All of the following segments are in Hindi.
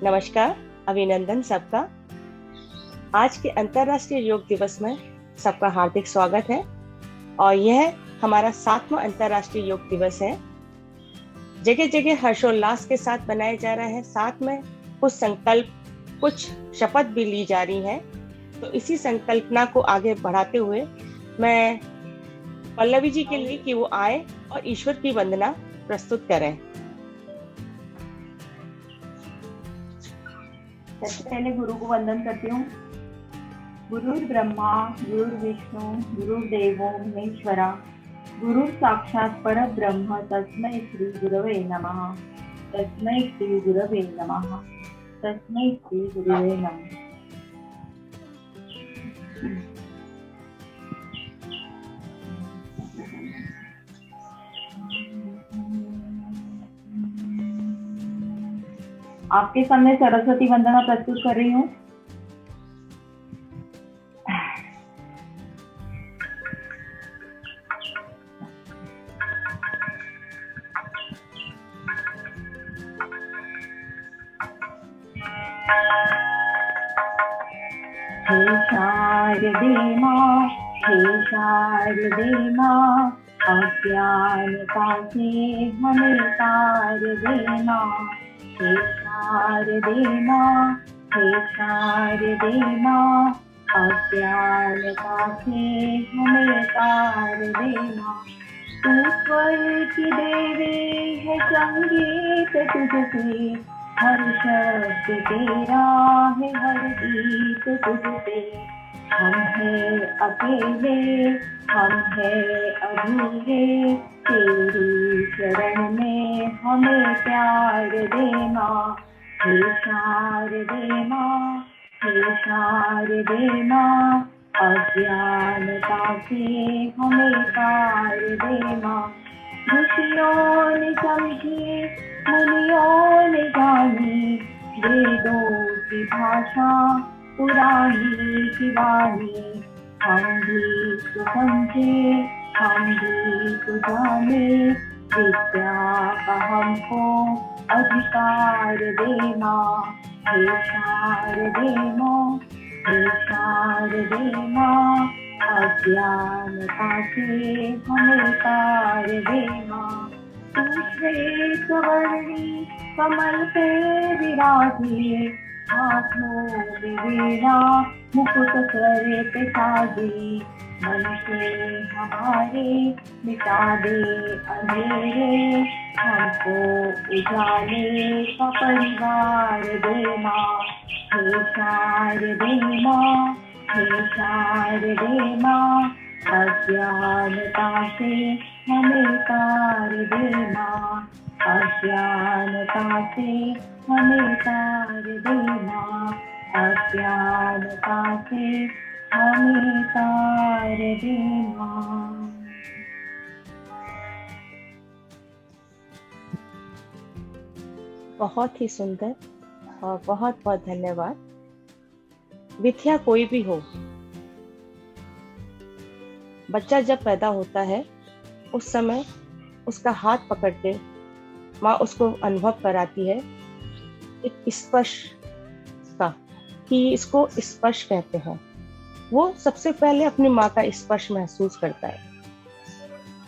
नमस्कार, अभिनंदन सबका। आज के अंतर्राष्ट्रीय योग दिवस में सबका हार्दिक स्वागत है और यह हमारा 7वां अंतर्राष्ट्रीय योग दिवस है। जगह जगह हर्षोल्लास के साथ मनाया जा रहा है। साथ में कुछ संकल्प, कुछ शपथ भी ली जा रही है। तो इसी संकल्पना को आगे बढ़ाते हुए मैं पल्लवी जी के लिए कि वो आए और ईश्वर की वंदना प्रस्तुत करें। सबसे पहले गुरु को वंदन करती हूँ। गुरुर् ब्रह्मा गुरुर्विष्णु गुरुर्देवो महेश्वरा गुरु साक्षात परब्रह्म तस्मै श्री गुरवे नमः। तस्मै श्री गुरवे नमः। तस्मै श्री गुरवे नमः। आपके सामने सरस्वती वंदना प्रस्तुत कर रही हूँ। हे शारदे माँ, हे शारदे माँ, अज्ञानता से हमें तार देना। हे शारदे माँ, हे शारदे माँ, अज्ञानता से हमें तार देना। तू स्वर की देवी है, संगीत तुझसे, हर शब्द तेरा है, हर गीत तुझसे। हम हैं अकेले, हम हैं अधूरे, तेरी शरण में हमें प्यार देना। हे शारदे माँ, हे शारदे माँ, अज्ञानता से हमें तार देना। ऋषियों ने समझी, मुनियों ने जानी, वेदों की भाषा पुरानी की वाणी। हम भी तो समझे, हम भी तो जाने, विद्या का हमको अधिकार देना। हे शारदे माँ, हे शारदे माँ, अज्ञानता से हमें तार देना। तू श्वेत वर्णी कमल पे विराजी, हाथों में वीणा मुकुट सर पे साजी। मन से हमारे मिटा दे अंधेरे, हमको उजाले का परिवार देना। हे शारदे माँ, हे शारदे माँ, अज्ञानता से हमें तार देना। अज्ञानता से हमें तार देना। अज्ञानता से हमें तार देना। बहुत ही सुंदर और बहुत बहुत धन्यवाद। विद्या कोई भी हो, बच्चा जब पैदा होता है उस समय उसका हाथ पकड़ के माँ उसको अनुभव कराती है एक स्पर्श का, कि इसको स्पर्श कहते हैं। वो सबसे पहले अपनी माँ का स्पर्श महसूस करता है।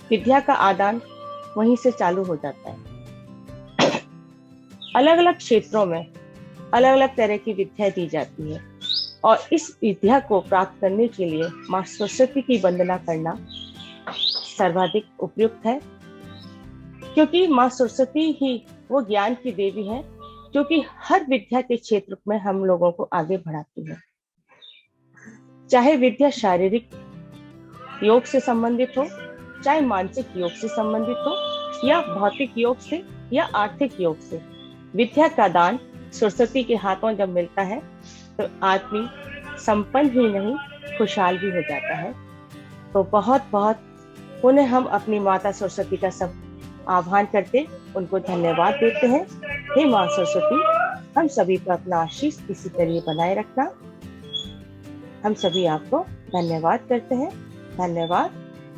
विद्या का आदान वहीं से चालू हो जाता है। अलग अलग क्षेत्रों में अलग अलग तरह की विद्या दी जाती है और इस विद्या को प्राप्त करने के लिए माँ सरस्वती की वंदना करना सर्वाधिक उपयुक्त है, क्योंकि माँ सरस्वती ही वो ज्ञान की देवी है जो कि हर विद्या के क्षेत्र में हम लोगों को आगे बढ़ाती है। चाहे विद्या शारीरिक योग से संबंधित हो, चाहे मानसिक योग से संबंधित हो, या भौतिक योग से या आर्थिक योग से, विद्या का दान सरस्वती के हाथों जब मिलता है तो आदमी संपन्न ही नहीं खुशहाल भी हो जाता है। तो बहुत बहुत पुनः हम अपनी माता सरस्वती का सब आह्वान करते, उनको धन्यवाद देते हैं। हे माँ सरस्वती, हम सभी पर अपना आशीष इसी तरह बनाए रखना। हम सभी आपको धन्यवाद करते हैं। धन्यवाद,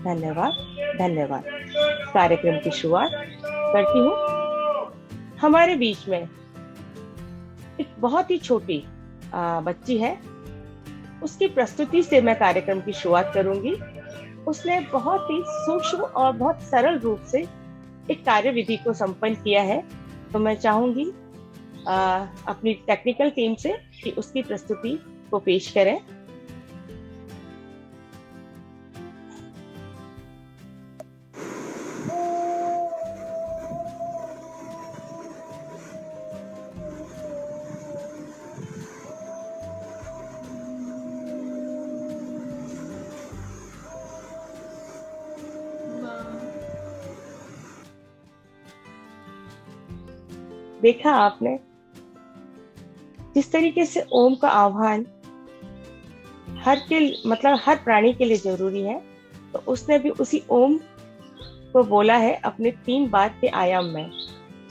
धन्यवाद, धन्यवाद। कार्यक्रम की शुरुआत करती हूँ। हमारे बीच में एक बहुत ही छोटी बच्ची है, उसकी प्रस्तुति से मैं कार्यक्रम की शुरुआत करूंगी। उसने बहुत ही सूक्ष्म और बहुत सरल रूप से एक कार्य विधि को संपन्न किया है। तो मैं चाहूंगी अपनी टेक्निकल टीम से कि उसकी प्रस्तुति को पेश करें। देखा आपने जिस तरीके से ओम का आह्वान हर प्राणी के लिए जरूरी है, तो उसने भी उसी ओम को बोला है अपने 3 बार के आयाम में।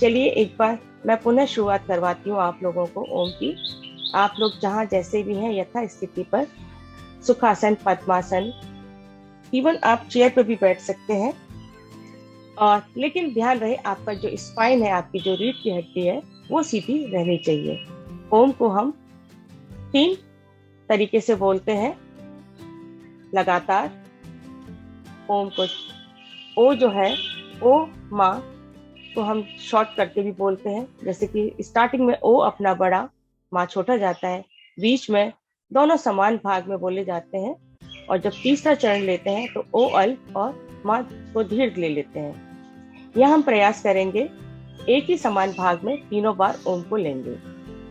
चलिए एक बार मैं पुनः शुरुआत करवाती हूँ आप लोगों को ओम की। आप लोग जहाँ जैसे भी हैं यथा स्थिति पर, सुखासन, पद्मासन, इवन आप चेयर पर भी बैठ सकते हैं। और लेकिन ध्यान रहे आपका जो स्पाइन है, आपकी जो रीढ़ की हड्डी है, वो सीधी रहनी चाहिए। ओम को हम 3 तरीके से बोलते हैं लगातार। ओम को ओ जो है, ओ माँ को हम शॉर्ट करके भी बोलते हैं। जैसे कि स्टार्टिंग में ओ अपना बड़ा, माँ छोटा जाता है, बीच में दोनों समान भाग में बोले जाते हैं, और जब तीसरा चरण लेते हैं तो ओ अल्प और माँ को दीर्घ ले लेते हैं। यह हम प्रयास करेंगे एक ही समान भाग में 3 बार ओम को लेंगे।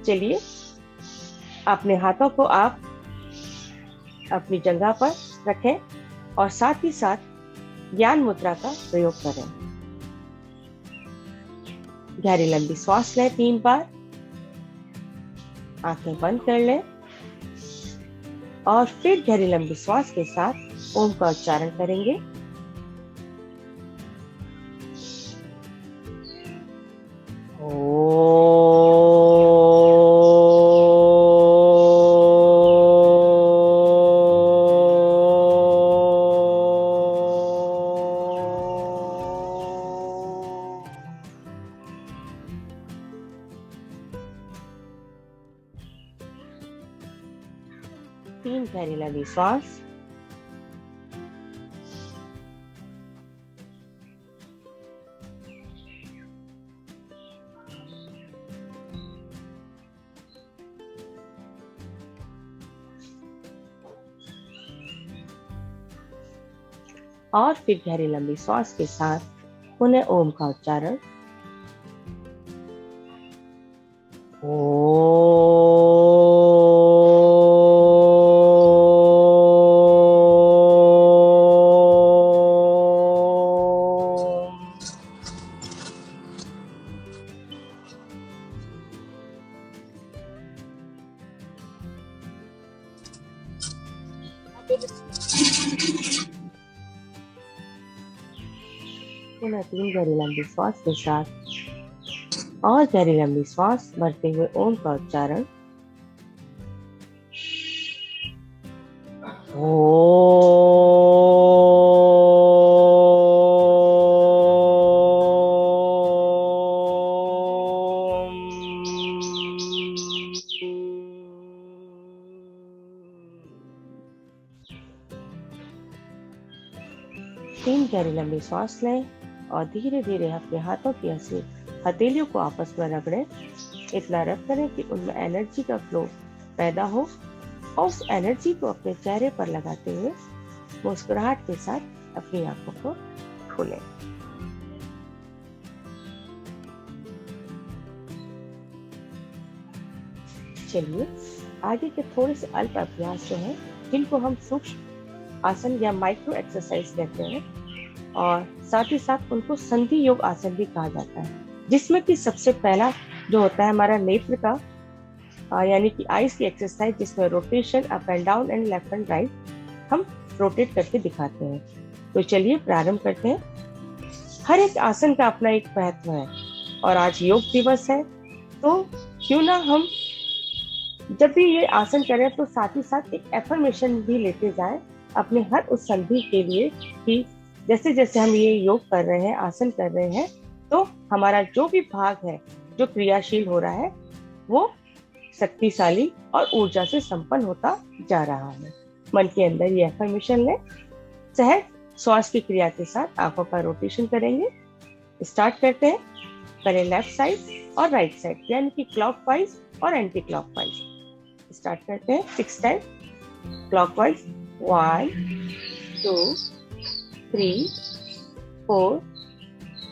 चलिए अपने हाथों को आप अपनी जगह पर रखें और साथ ही साथ ज्ञान मुद्रा का प्रयोग करें। गहरी लंबी श्वास लें 3 बार, आंखें बंद कर लें और फिर गहरी लंबी श्वास के साथ ओम का उच्चारण करेंगे। तीन गहरी लंबी श्वास। और फिर गहरी लंबी श्वास के साथ पुनः ओम का उच्चारण। पुनः 3 गहरी लंबी श्वास के साथ और गहरी लंबी श्वास भरते हुए ओम का उच्चारण। तीन गहरी लंबी सांस लें और धीरे धीरे अपने हाथों की हथेलियों को आपस में रगड़ें। इतना रब करें कि उनमें एनर्जी का फ्लो पैदा हो और उस एनर्जी को अपने चेहरे पर लगाते हुए मुस्कुराहट के साथ अपनी आंखों को खोलें। चलिए आगे के थोड़े से अल्प अभ्यास जो हैं, जिनको हम सूक्ष्म आसन या माइक्रो एक्सरसाइज कहते हैं, और साथ ही साथ उनको संधि योग आसन भी कहा जाता है, जिसमें कि सबसे पहला जो होता है हमारा नेत्र का यानी कि आईज की एक्सरसाइज, जिसमें rotation up and down and left and right हम रोटेट करके दिखाते हैं। तो चलिए प्रारंभ करते हैं। हर एक आसन का अपना एक महत्व है और आज योग दिवस है, तो क्यों ना हम जब भी ये आसन करें तो साथ ही साथ एक एफर्मेशन भी लेते जाएं अपने हर उस संधि के लिए कि जैसे जैसे हम ये योग कर रहे हैं, आसन कर रहे हैं, तो हमारा जो भी भाग है जो क्रियाशील हो रहा है वो शक्तिशाली और ऊर्जा से संपन्न होता जा रहा है। मन के अंदर ये अफर्मेशन लें। सहज श्वास की क्रिया के साथ आंखों का रोटेशन करेंगे। स्टार्ट करते हैं। करें लेफ्ट साइड और राइट साइड, यानी कि क्लॉकवाइज और एंटी क्लॉकवाइज। स्टार्ट करते हैं 6 टाइम क्लॉकवाइज। 1 2 3 4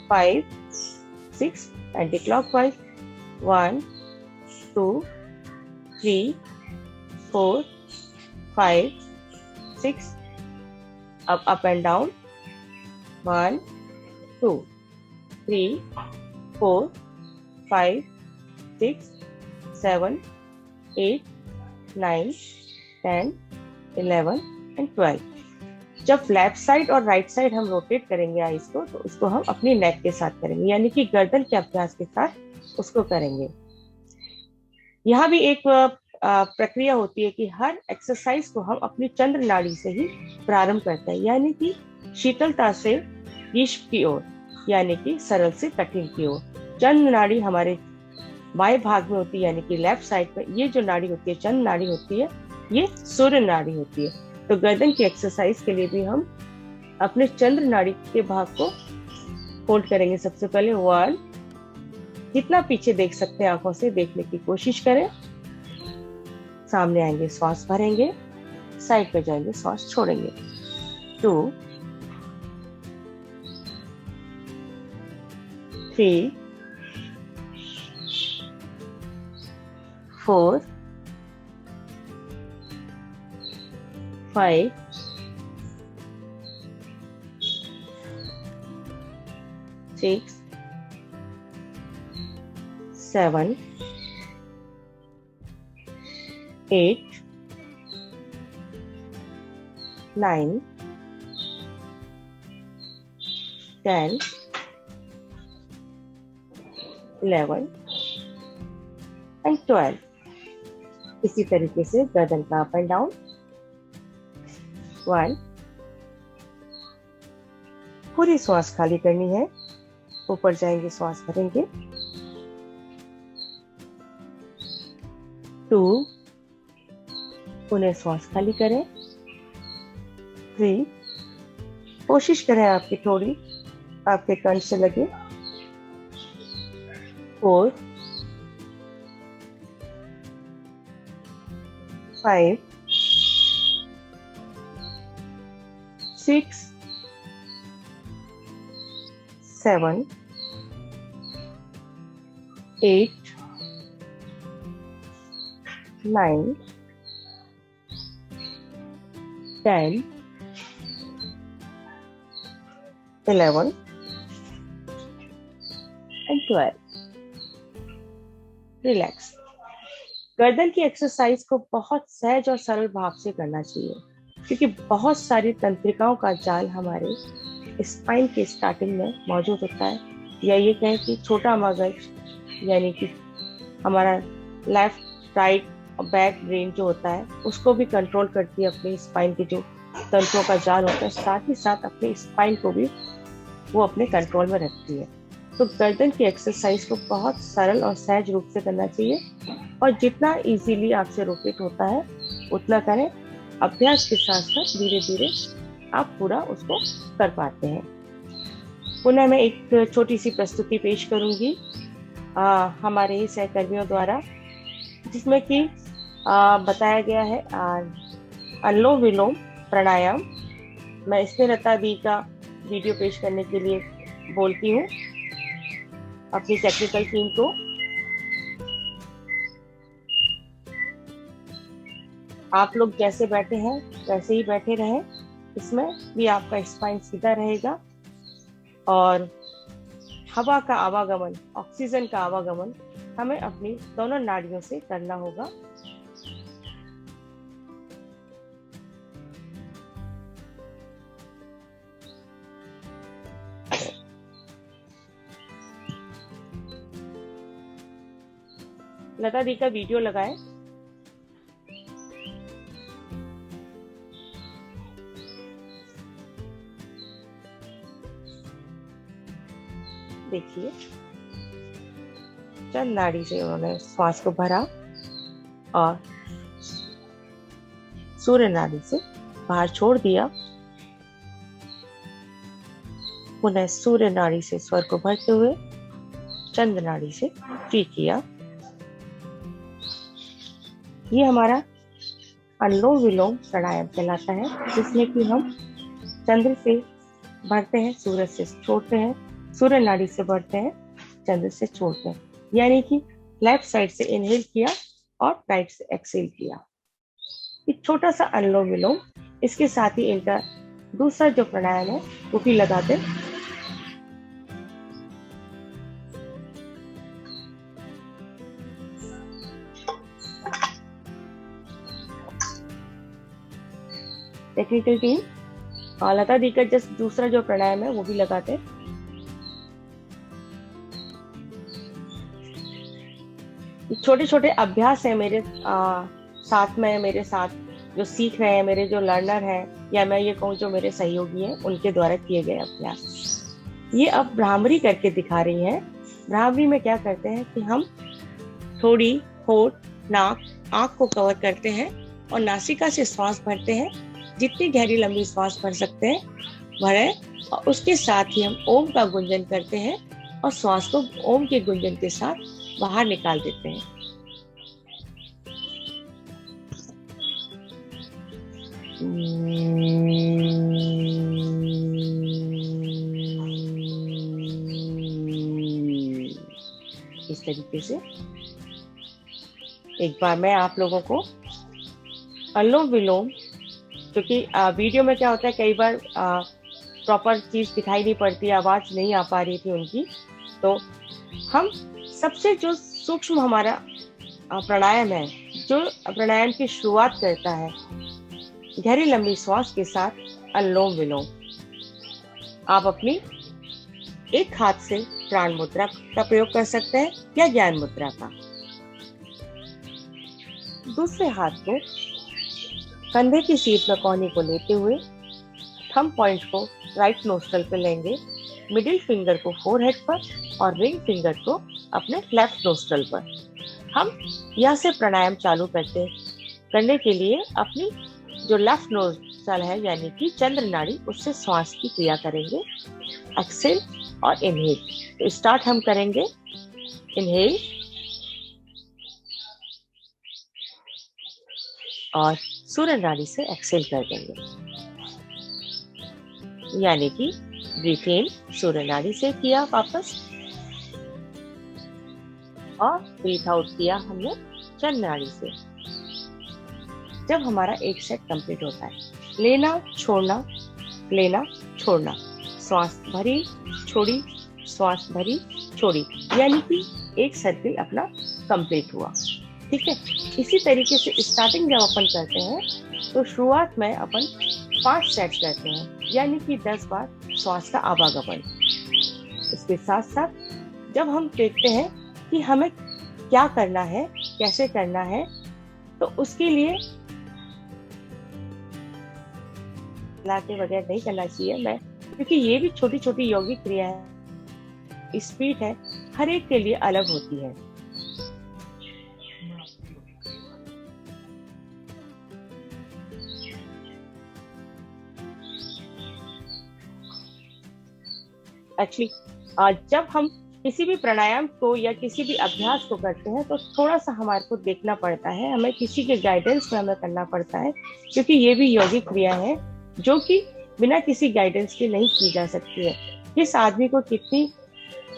5 6। Anti clockwise 1 2 3 4 5 6। अब अप एंड डाउन 1 2 3 4 5 6 7 8 9 10 11 एंड 12। जब लेफ्ट साइड और राइट साइड हम रोटेट करेंगे आइस को, तो उसको हम अपनी नेक के साथ करेंगे, यानी कि गर्दन के अभ्यास के साथ उसको करेंगे। यहाँ भी एक प्रक्रिया होती है कि हर एक्सरसाइज को हम अपनी चंद्र नाड़ी से ही प्रारंभ करते हैं, यानी कि शीतलता से ग्रीष्म की ओर, यानी कि सरल से कठिन की ओर। चंद्र नाड़ी हमारे बाएं भाग में होती है, यानी कि लेफ्ट साइड में। ये जो नाड़ी होती है, चंद्र नाड़ी होती है, ये सूर्य नाड़ी होती है। तो गर्दन की एक्सरसाइज के लिए भी हम अपने चंद्र नाड़ी के भाग को होल्ड करेंगे। सबसे पहले 1, जितना पीछे देख सकते हैं आंखों से देखने की कोशिश करें। सामने आएंगे, श्वास भरेंगे, साइड पे जाएंगे, श्वास छोड़ेंगे। 2 3 4 5 6 7 8 9 10 11 एंड 12। इसी तरीके से गर्दन का अप एंड डाउन। 1, पूरी श्वास खाली करनी है, ऊपर जाएंगे, श्वास भरेंगे। 2, पुनः श्वास खाली करें। 3, कोशिश करें आपकी थोड़ी आपके कंठ से लगे। 4 5 6 7 8 9 10 11 एंड 12। रिलैक्स। गर्दन की एक्सरसाइज को बहुत सहज और सरल भाव से करना चाहिए, क्योंकि बहुत सारी तंत्रिकाओं का जाल हमारे स्पाइन के स्टार्टिंग में मौजूद होता है, या ये कहें कि छोटा मगज, यानी कि हमारा लेफ्ट राइट और बैक ब्रेन जो होता है, उसको भी कंट्रोल करती है अपनी स्पाइन के जो तंत्रों का जाल होता है। साथ ही साथ अपने स्पाइन को भी वो अपने कंट्रोल में रखती है। तो गर्दन की एक्सरसाइज को बहुत सरल और सहज रूप से करना चाहिए, और जितना इजीली आपसे रोटेट होता है उतना करें। अभ्यास के साथ साथ धीरे धीरे आप पूरा उसको कर पाते हैं। पुनः मैं एक छोटी सी प्रस्तुति पेश करूंगी हमारे ही सहकर्मियों द्वारा, जिसमें कि बताया गया है अनुलोम विलोम प्राणायाम। मैं स्नेहलता दी का वीडियो पेश करने के लिए बोलती हूँ अपनी टेक्निकल टीम को। आप लोग जैसे बैठे हैं वैसे ही बैठे रहें। इसमें भी आपका स्पाइन सीधा रहेगा और हवा का आवागमन, ऑक्सीजन का आवागमन हमें अपनी दोनों नाड़ियों से करना होगा। लता दी का वीडियो लगाएं। देखिए, चंद नाड़ी से उन्होंने श्वास को भरा और सूर्य नाड़ी से बाहर छोड़ दिया। पुनः सूर्य नाड़ी से स्वर को भरते हुए चंद्र नाड़ी से फ्री किया। ये हमारा अनुलोम विलोम प्राणायाम कहलाता है, जिसमें कि हम चंद्र से भरते हैं, सूर्य से छोड़ते हैं, सूर्य नाड़ी से भरते हैं, चंद्र से छोड़ते हैं। यानी कि लेफ्ट साइड से इनहेल किया और राइट से एक्सहेल किया। एक छोटा सा अनुलोम विलोम। इसके साथ ही इनका दूसरा जो प्राणायाम है वो भी लगाते। टेक्निकल टीम लता दी का जस्ट दूसरा जो प्राणायाम है वो भी लगाते। छोटे छोटे अभ्यास है मेरे साथ में, मेरे साथ जो सीख रहे हैं, मेरे जो लर्नर हैं, या मैं ये कहूँ जो मेरे सहयोगी हैं, उनके द्वारा किए गए अभ्यास। ये अब भ्रामरी करके दिखा रही हैं। भ्रामरी में क्या करते हैं कि हम थोड़ी होठ, नाक, आंख को कवर करते हैं और नासिका से श्वास भरते हैं। जितनी गहरी लंबी श्वास भर सकते हैं भरें, और उसके साथ ही हम ओम का गुंजन करते हैं और श्वास को ओम के गुंजन के साथ बाहर निकाल देते हैं। इस तरीके से एक बार मैं आप लोगों को अनुलोम विलोम, क्योंकि वीडियो में क्या होता है कई बार प्रॉपर चीज दिखाई नहीं पड़ती, आवाज नहीं आ पा रही थी उनकी, तो हम सबसे जो सूक्ष्म हमारा प्राणायाम है, जो प्राणायाम की शुरुआत करता है गहरी लंबी श्वास के साथ अनुलोम विलोम। आप अपनी एक हाथ से प्राण मुद्रा का प्रयोग कर सकते हैं या ज्ञान मुद्रा का। दूसरे हाथ को कंधे की सीट में कोहनी को लेते हुए थंब पॉइंट को राइट नोस्ट्रल पे लेंगे, मिडिल फिंगर को फोरहेड पर और रिंग फिंगर को अपने लेफ्ट नोस्ट्रल पर। हम यहाँ से प्राणायाम चालू करने के लिए अपनी जो लेफ्ट नोस्ट्रल है यानी कि चंद्र नाड़ी, उससे श्वास की क्रिया करेंगे, एक्सेल और इनहेल। तो स्टार्ट हम करेंगे इनहेल और सूर्य नाड़ी से एक्सेल कर देंगे, यानी कि ब्रीथ इन सूर्य नाड़ी से किया वापस और ब्रीथ आउट किया हमने चंद्र नाड़ी से। जब हमारा एक सेट कंप्लीट होता है, लेना छोड़ना, लेना छोड़ना, श्वास भरी छोड़ी, श्वास भरी छोड़ी, यानी कि एक सर्किल अपना कंप्लीट हुआ। ठीक है, इसी तरीके से स्टार्टिंग जब अपन करते हैं तो शुरुआत में अपन 5 सेट करते हैं, यानी कि 10 बार श्वास का आवागमन। इसके साथ साथ जब हम देखते हैं कि हमें क्या करना है, कैसे करना है, तो उसके लिए के बगैर नहीं करना चाहिए मैं, क्योंकि ये भी छोटी छोटी योगिक क्रिया है, स्पीड है, हर एक के लिए अलग होती है। एक्चुअली जब हम किसी भी प्राणायाम को या किसी भी अभ्यास को करते हैं तो थोड़ा सा हमारे को देखना पड़ता है, हमें किसी के गाइडेंस में हमें करना पड़ता है, क्योंकि ये भी यौगिक क्रिया है जो कि बिना किसी गाइडेंस के नहीं की जा सकती है। किस आदमी को कितनी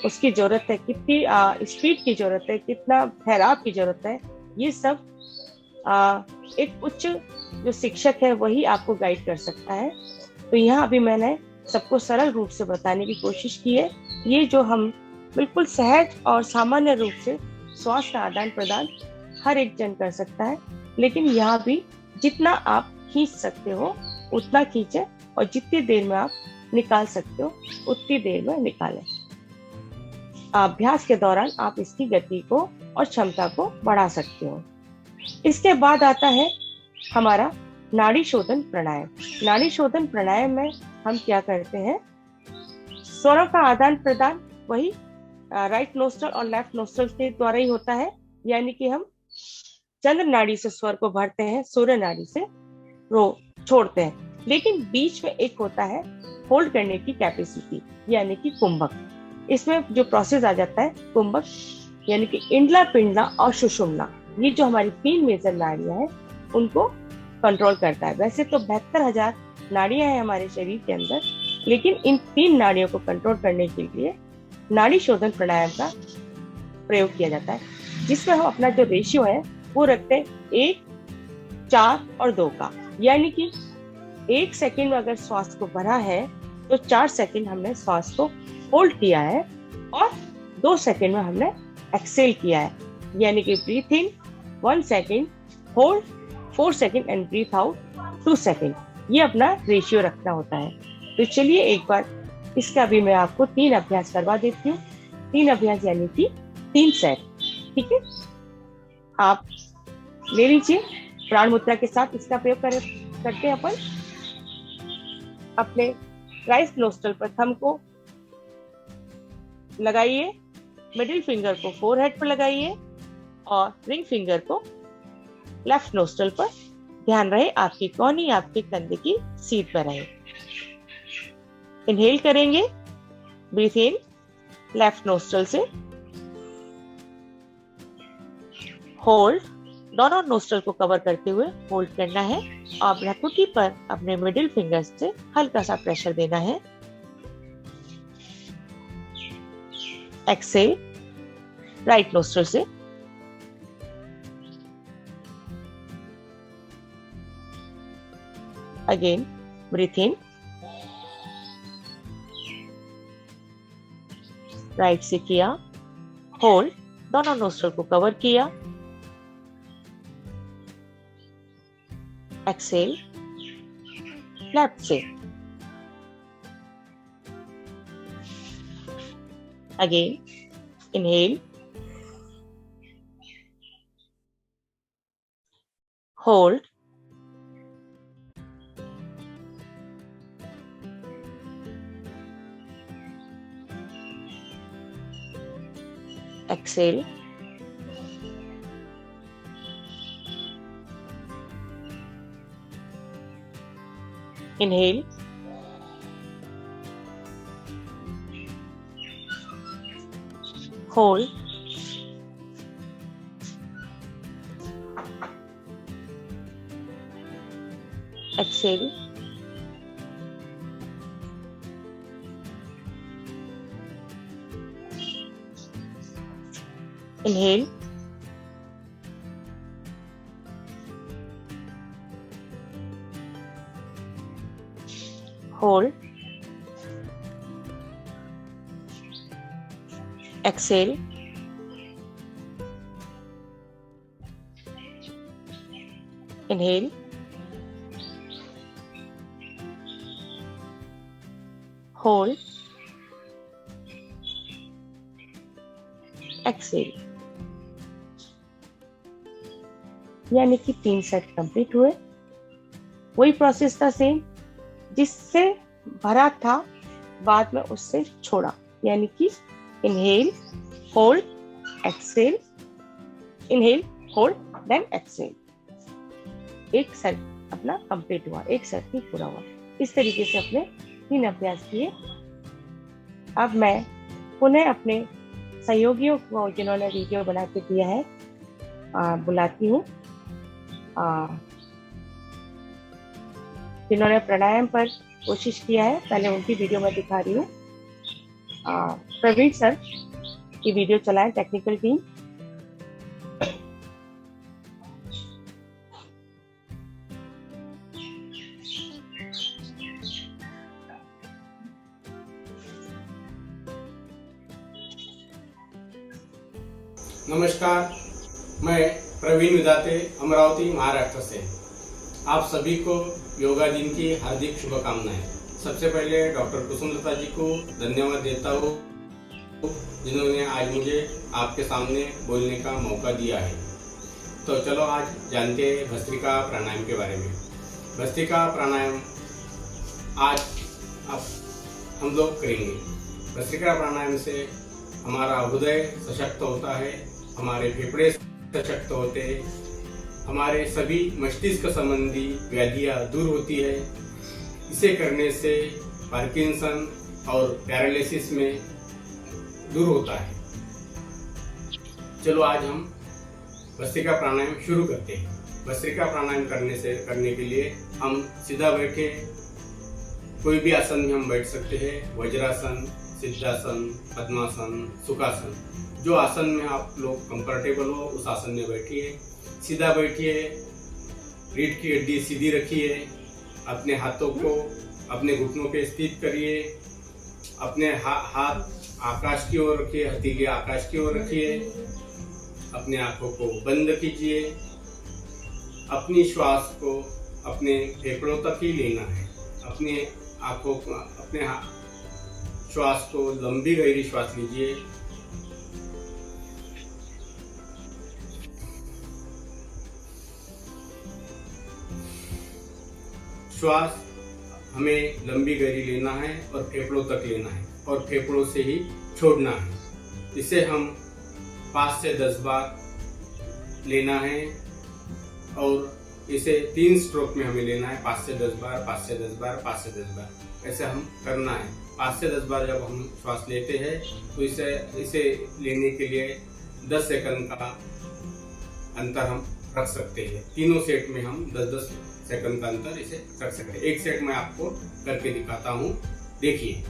उसकी जरूरत है, कितनी स्पीड की जरूरत है, कितना ठहराव की जरूरत है, ये सब एक उच्च जो शिक्षक है वही आपको गाइड कर सकता है। तो यहाँ अभी मैंने सबको सरल रूप से बताने की कोशिश की है। ये जो हम बिल्कुल सहज और सामान्य रूप से श्वास का आदान प्रदान हर एक जन कर सकता है, लेकिन यहाँ भी जितना आप खींच सकते हो उतना खींचे और जितनी देर में आप निकाल सकते हो उतनी देर में निकालें। अभ्यास के दौरान आप इसकी गति को और क्षमता को बढ़ा सकते हो। इसके बाद आता है हमारा नाड़ी शोधन प्राणायाम। नाड़ी शोधन प्राणायाम में हम क्या करते हैं, स्वरों का आदान प्रदान वही राइट नोस्ट्रल और लेफ्ट नोस्ट्रल के द्वारा ही होता है, यानी कि हम चंद्र नाड़ी से स्वर को भरते हैं, सूर्य नाड़ी से रो छोड़ते हैं। लेकिन बीच में एक होता है होल्ड करने की कैपेसिटी, यानी कि कुंभक। इसमें जो प्रोसेस आ जाता है कुंभक, यानी कि इंडला, पिंडला और सुषुम्ना, ये जो हमारी 3 मेजर नाड़ियां हैं उनको कंट्रोल करता है। वैसे तो 72,000 नाड़ियां हैं हमारे शरीर के अंदर, लेकिन इन 3 नाड़ियों को कंट्रोल करने के लिए नाड़ी शोधन प्राणायाम का प्रयोग किया जाता है, जिसमें हम अपना जो रेशियो है वो रखते हैं 1, 4 और 2 का। यानी कि 1 सेकंड में अगर श्वास को भरा है तो 4 सेकंड हमने श्वास को होल्ड किया है और 2 सेकंड में हमने एक्सेल किया है। यानी कि breathe in 1 second, hold 4 second and breathe out 2 second. ये अपना रेशियो रखना होता है। तो चलिए एक बार इसका भी मैं आपको 3 अभ्यास करवा देती हूँ। 3 अभ्यास यानी कि 3 सेट। ठीक है, आप ले लीजिए। प्राण मुद्रा के साथ इसका प्रयोग करते हैं अपन। अपने राइट नोस्ट्रल पर थंब को लगाइए, मिडिल फिंगर को फोरहेड पर लगाइए और रिंग फिंगर को लेफ्ट नोस्ट्रल पर। ध्यान रहे आपकी कोहनी आपके कंधे की सीट पर रहे। इनहेल करेंगे, ब्रीथ इन लेफ्ट नोस्ट्रल से, होल्ड, दोनों नोस्ट्रल को कवर करते हुए होल्ड करना है और भ्रुकुटी पर अपने मिडिल फिंगर्स से हल्का सा प्रेशर देना है। एक्सेल राइट नोस्ट्रल से, अगेन ब्रीथ इन, राइट से किया, होल्ड, दोनों नोस्ट्रल को कवर किया, एक्सेल लेफ्ट से, again inhale, hold, exhale, inhale, hold, exhale, inhale, hold, exhale, inhale, hold, exhale। यानी कि 3 सेट कंप्लीट हुए। वही प्रोसेस था सेम, जिससे भरा था बाद में उससे छोड़ा। यानी कि inhale, hold, exhale, inhale, hold, then exhale. एक सेट अपना कंप्लीट हुआ, एक सेट भी पूरा हुआ। इस तरीके से अपने 3 अभ्यास किए। अब मैं पुनः अपने सहयोगियों को जिन्होंने वीडियो बना के दिया है बुलाती हूँ, जिन्होंने प्राणायाम पर कोशिश किया है। पहले उनकी वीडियो मैं दिखा रही हूँ। प्रवीण सर की वीडियो चलाएं, टेक्निकल टीम। नमस्कार, मैं प्रवीण विदाते, अमरावती, महाराष्ट्र से। आप सभी को योगा दिन की हार्दिक शुभकामनाएं। सबसे पहले डॉक्टर कुसुमलता जी को धन्यवाद देता हूँ, जिन्होंने आज मुझे आपके सामने बोलने का मौका दिया है। तो चलो आज जानते हैं भस्त्रिका प्राणायाम के बारे में। भस्त्रिका प्राणायाम आज हम लोग करेंगे। भस्त्रिका प्राणायाम से हमारा हृदय सशक्त होता है, हमारे फेफड़े सशक्त होते हैं, हमारे सभी मस्तिष्क संबंधी व्याधियां दूर होती है। इसे करने से पार्किंसन और पैरालिसिस में दूर होता है। चलो आज हम भस्त्रिका प्राणायाम शुरू करते हैं। भस्त्रिका प्राणायाम करने के लिए हम सीधा बैठे कोई भी आसन में हम बैठ सकते हैं। वज्रासन, सिद्धासन, पद्मासन, सुखासन, जो आसन में आप लोग कंफर्टेबल हो उस आसन में बैठिए। सीधा बैठिए, रीढ़ की हड्डी सीधी रखिए, अपने हाथों को अपने घुटनों पे स्थित करिए, अपने हाथ आकाश की ओर रखिए, हथेली आकाश की ओर रखिए, अपने आंखों को बंद कीजिए। अपनी श्वास को अपने फेफड़ों तक ही लेना है। अपने आंखों को अपने श्वास को लंबी गहरी श्वास लीजिए। श्वास हमें लंबी गहरी लेना है और फेफड़ों तक लेना है और फेफड़ों से ही छोड़ना है। इसे हम 5 से 10 बार लेना है और इसे 3 स्ट्रोक में हमें लेना है। 5 से 10 बार, 5 से 10 बार, 5 से 10 बार, ऐसे हम करना है। 5 से 10 बार जब हम श्वास लेते हैं तो इसे लेने के लिए 10 सेकंड का अंतर हम रख सकते हैं। तीनों सेट में हम 10-10 सेकंड का अंतर इसे रख सकते हैं। एक सेट मैं आपको करके दिखाता हूँ, देखिए।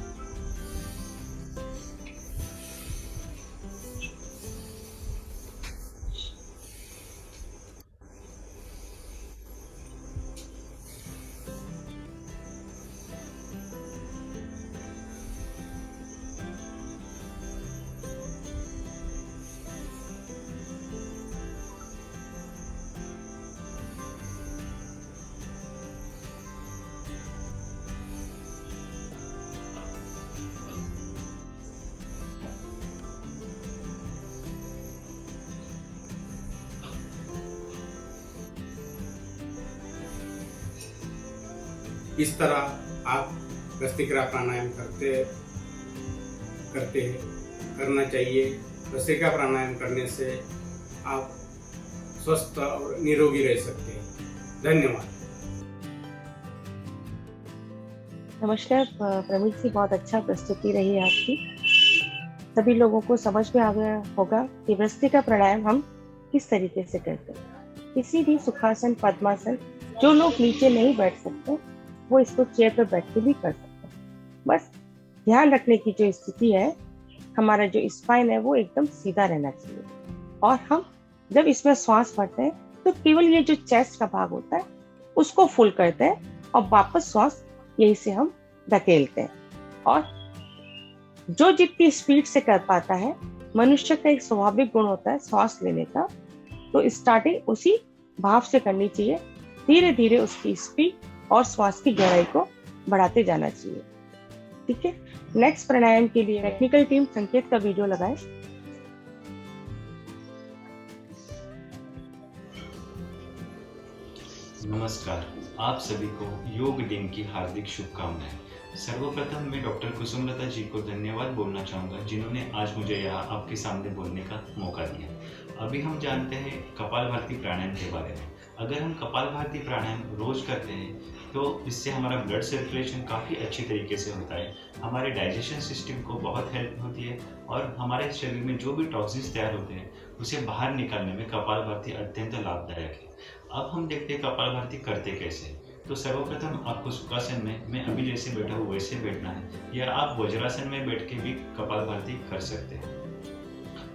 इस तरह आप भस्त्रिका प्राणायाम करना चाहिए। भस्त्रिका प्राणायाम करने से आप स्वस्थ और निरोगी रह सकते हैं। धन्यवाद। नमस्कार प्रवीण जी, बहुत अच्छा प्रस्तुति रही आपकी। सभी लोगों को समझ में आ गया होगा कि भस्त्रिका प्राणायाम हम किस तरीके से करते हैं। किसी भी सुखासन, पद्मासन, जो लोग नीचे नहीं बैठ सकते वो इसको चेयर पर बैठ के भी कर सकते हैं। बस ध्यान रखने की जो स्थिति है, हमारा जो स्पाइन है वो एकदम सीधा रहना चाहिए। और हम जब इसमें श्वास भरते हैं तो केवल ये जो चेस्ट का भाग होता है उसको फुल करते हैं और वापस श्वास यही से हम धकेलते हैं। और जो जितनी स्पीड से कर पाता है, मनुष्य का एक स्वाभाविक गुण होता है श्वास लेने का, तो स्टार्टिंग उसी भाव से करनी चाहिए। धीरे धीरे उसकी स्पीड और श्वास की गहराई को बढ़ाते जाना चाहिए। ठीक है, नेक्स्ट प्राणायाम के लिए टेक्निकल टीम संकेत का वीडियो लगाए। नमस्कार, आप सभी को योग दिन की हार्दिक शुभकामनाएं। सर्वप्रथम मैं डॉक्टर कुसुमलता जी को धन्यवाद बोलना चाहूँगा, जिन्होंने आज मुझे यहाँ आपके सामने बोलने का मौका दिया। अभी हम जानते हैं कपालभाति प्राणायाम के बारे में। अगर हम कपालभाति प्राणायाम रोज करते हैं तो इससे हमारा ब्लड सर्कुलेशन काफ़ी अच्छी तरीके से होता है, हमारे डाइजेशन सिस्टम को बहुत हेल्प होती है और हमारे शरीर में जो भी टॉक्सिन्स तैयार होते हैं उसे बाहर निकालने में कपालभाति अत्यंत लाभदायक है। अब हम देखते हैं कपालभाति करते कैसे। तो सर्वप्रथम आपको सुखासन में मैं अभी जैसे बैठा हूँ वैसे बैठना है, या आप वज्रासन में बैठ के भी कपालभाति कर सकते हैं।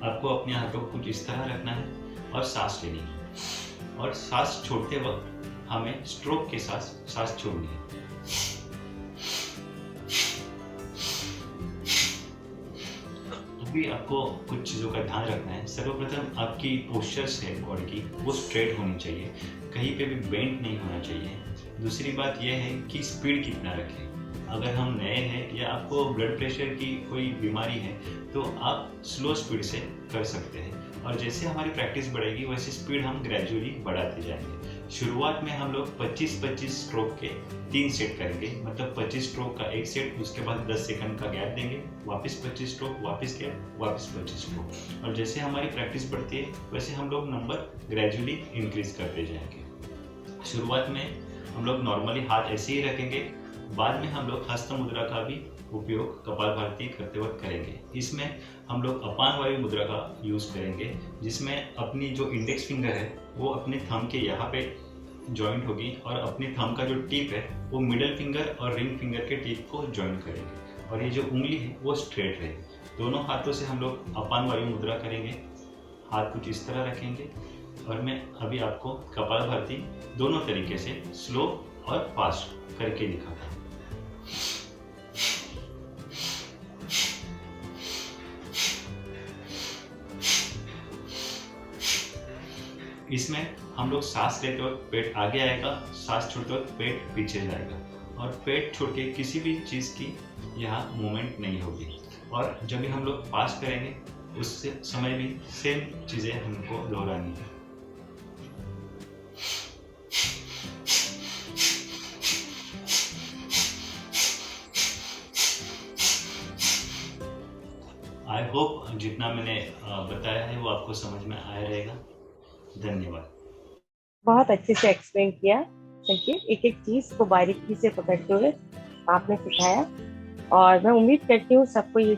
आपको अपने हाथों को कुछ इस तरह रखना है और सांस लेनी है, और सांस छोड़ते वक्त हमें स्ट्रोक के साथ सांस छोड़नी है। अभी आपको कुछ चीज़ों का ध्यान रखना है। सर्वप्रथम आपकी पोस्चर्स है बॉडी की वो स्ट्रेट होनी चाहिए, कहीं पे भी बेंड नहीं होना चाहिए। दूसरी बात यह है कि स्पीड कितना रखें। अगर हम नए हैं या आपको ब्लड प्रेशर की कोई बीमारी है तो आप स्लो स्पीड से कर सकते हैं, और जैसे हमारी प्रैक्टिस बढ़ेगी वैसे स्पीड हम ग्रेजुअली बढ़ाते जाएंगे। शुरुआत में हम लोग 25-25 स्ट्रोक के 3 सेट करेंगे, मतलब 25 स्ट्रोक का एक सेट, उसके बाद 10 सेकंड का गैप देंगे, वापस 25 स्ट्रोक, वापस गैप, वापस 25 स्ट्रोक। और जैसे हमारी प्रैक्टिस बढ़ती है वैसे हम लोग नंबर ग्रेजुअली इंक्रीज करते जाएंगे। शुरुआत में हम लोग नॉर्मली हाथ ऐसे ही रखेंगे, बाद में हम लोग हस्त मुद्रा का भी उपयोग कपालभाति करते वक्त करेंगे। इसमें हम लोग अपान वायु मुद्रा का यूज करेंगे, जिसमें अपनी जो इंडेक्स फिंगर है वो अपने थंब के यहाँ पे जॉइंट होगी और अपने थंब का जो टिप है वो मिडल फिंगर और रिंग फिंगर के टिप को जॉइंट करेंगे और ये जो उंगली है वो स्ट्रेट रहेगी। दोनों हाथों से हम लोग अपान वायु मुद्रा करेंगे, हाथ कुछ इस तरह रखेंगे और मैं अभी आपको कपालभाति दोनों तरीके से स्लो और फास्ट करके दिखाता हूँ। इसमें हम लोग सांस लेते वक्त पेट आगे आएगा, सांस छोड़ते वक्त पेट पीछे जाएगा और पेट छोड़ के किसी भी चीज़ की यहाँ मूवमेंट नहीं होगी। और जब भी हम लोग पास करेंगे उस समय भी सेम चीज़ें हमको दोहरानी है। आई होप जितना मैंने बताया है वो आपको समझ में आया रहेगा। धन्यवाद। बहुत अच्छे से एक्सप्लेन किया संकेत, एक एक चीज को बारीकी से पकड़ते हुए आपने सिखाया और मैं उम्मीद करती हूँ सबको ये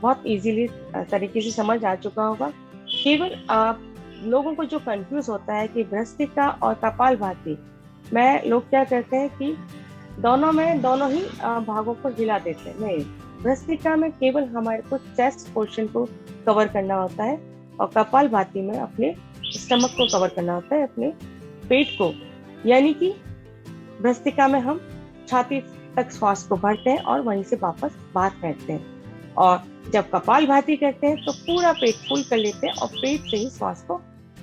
बहुत इजीली तरीके से समझ आ चुका होगा। केवल आप लोगों को जो कंफ्यूज होता है कि भ्रस्त्रिका और कपालभाति में लोग क्या करते हैं कि दोनों ही भागों को हिला देते हैं। नहीं, भ्रस्त्रिका में केवल हमारे को चेस्ट पोर्शन को कवर करना होता है और कपालभाति में अपने स्टमक को कवर करना होता है, अपने पेट को। यानी कि भ्रस्त्रिका में हम छाती तक श्वास को भरते हैं और वहीं से वापस बाहर फेंकते हैं और जब कपालभाति करते हैं तो पूरा पेट फुल कर लेते हैं और पेट से ही श्वास को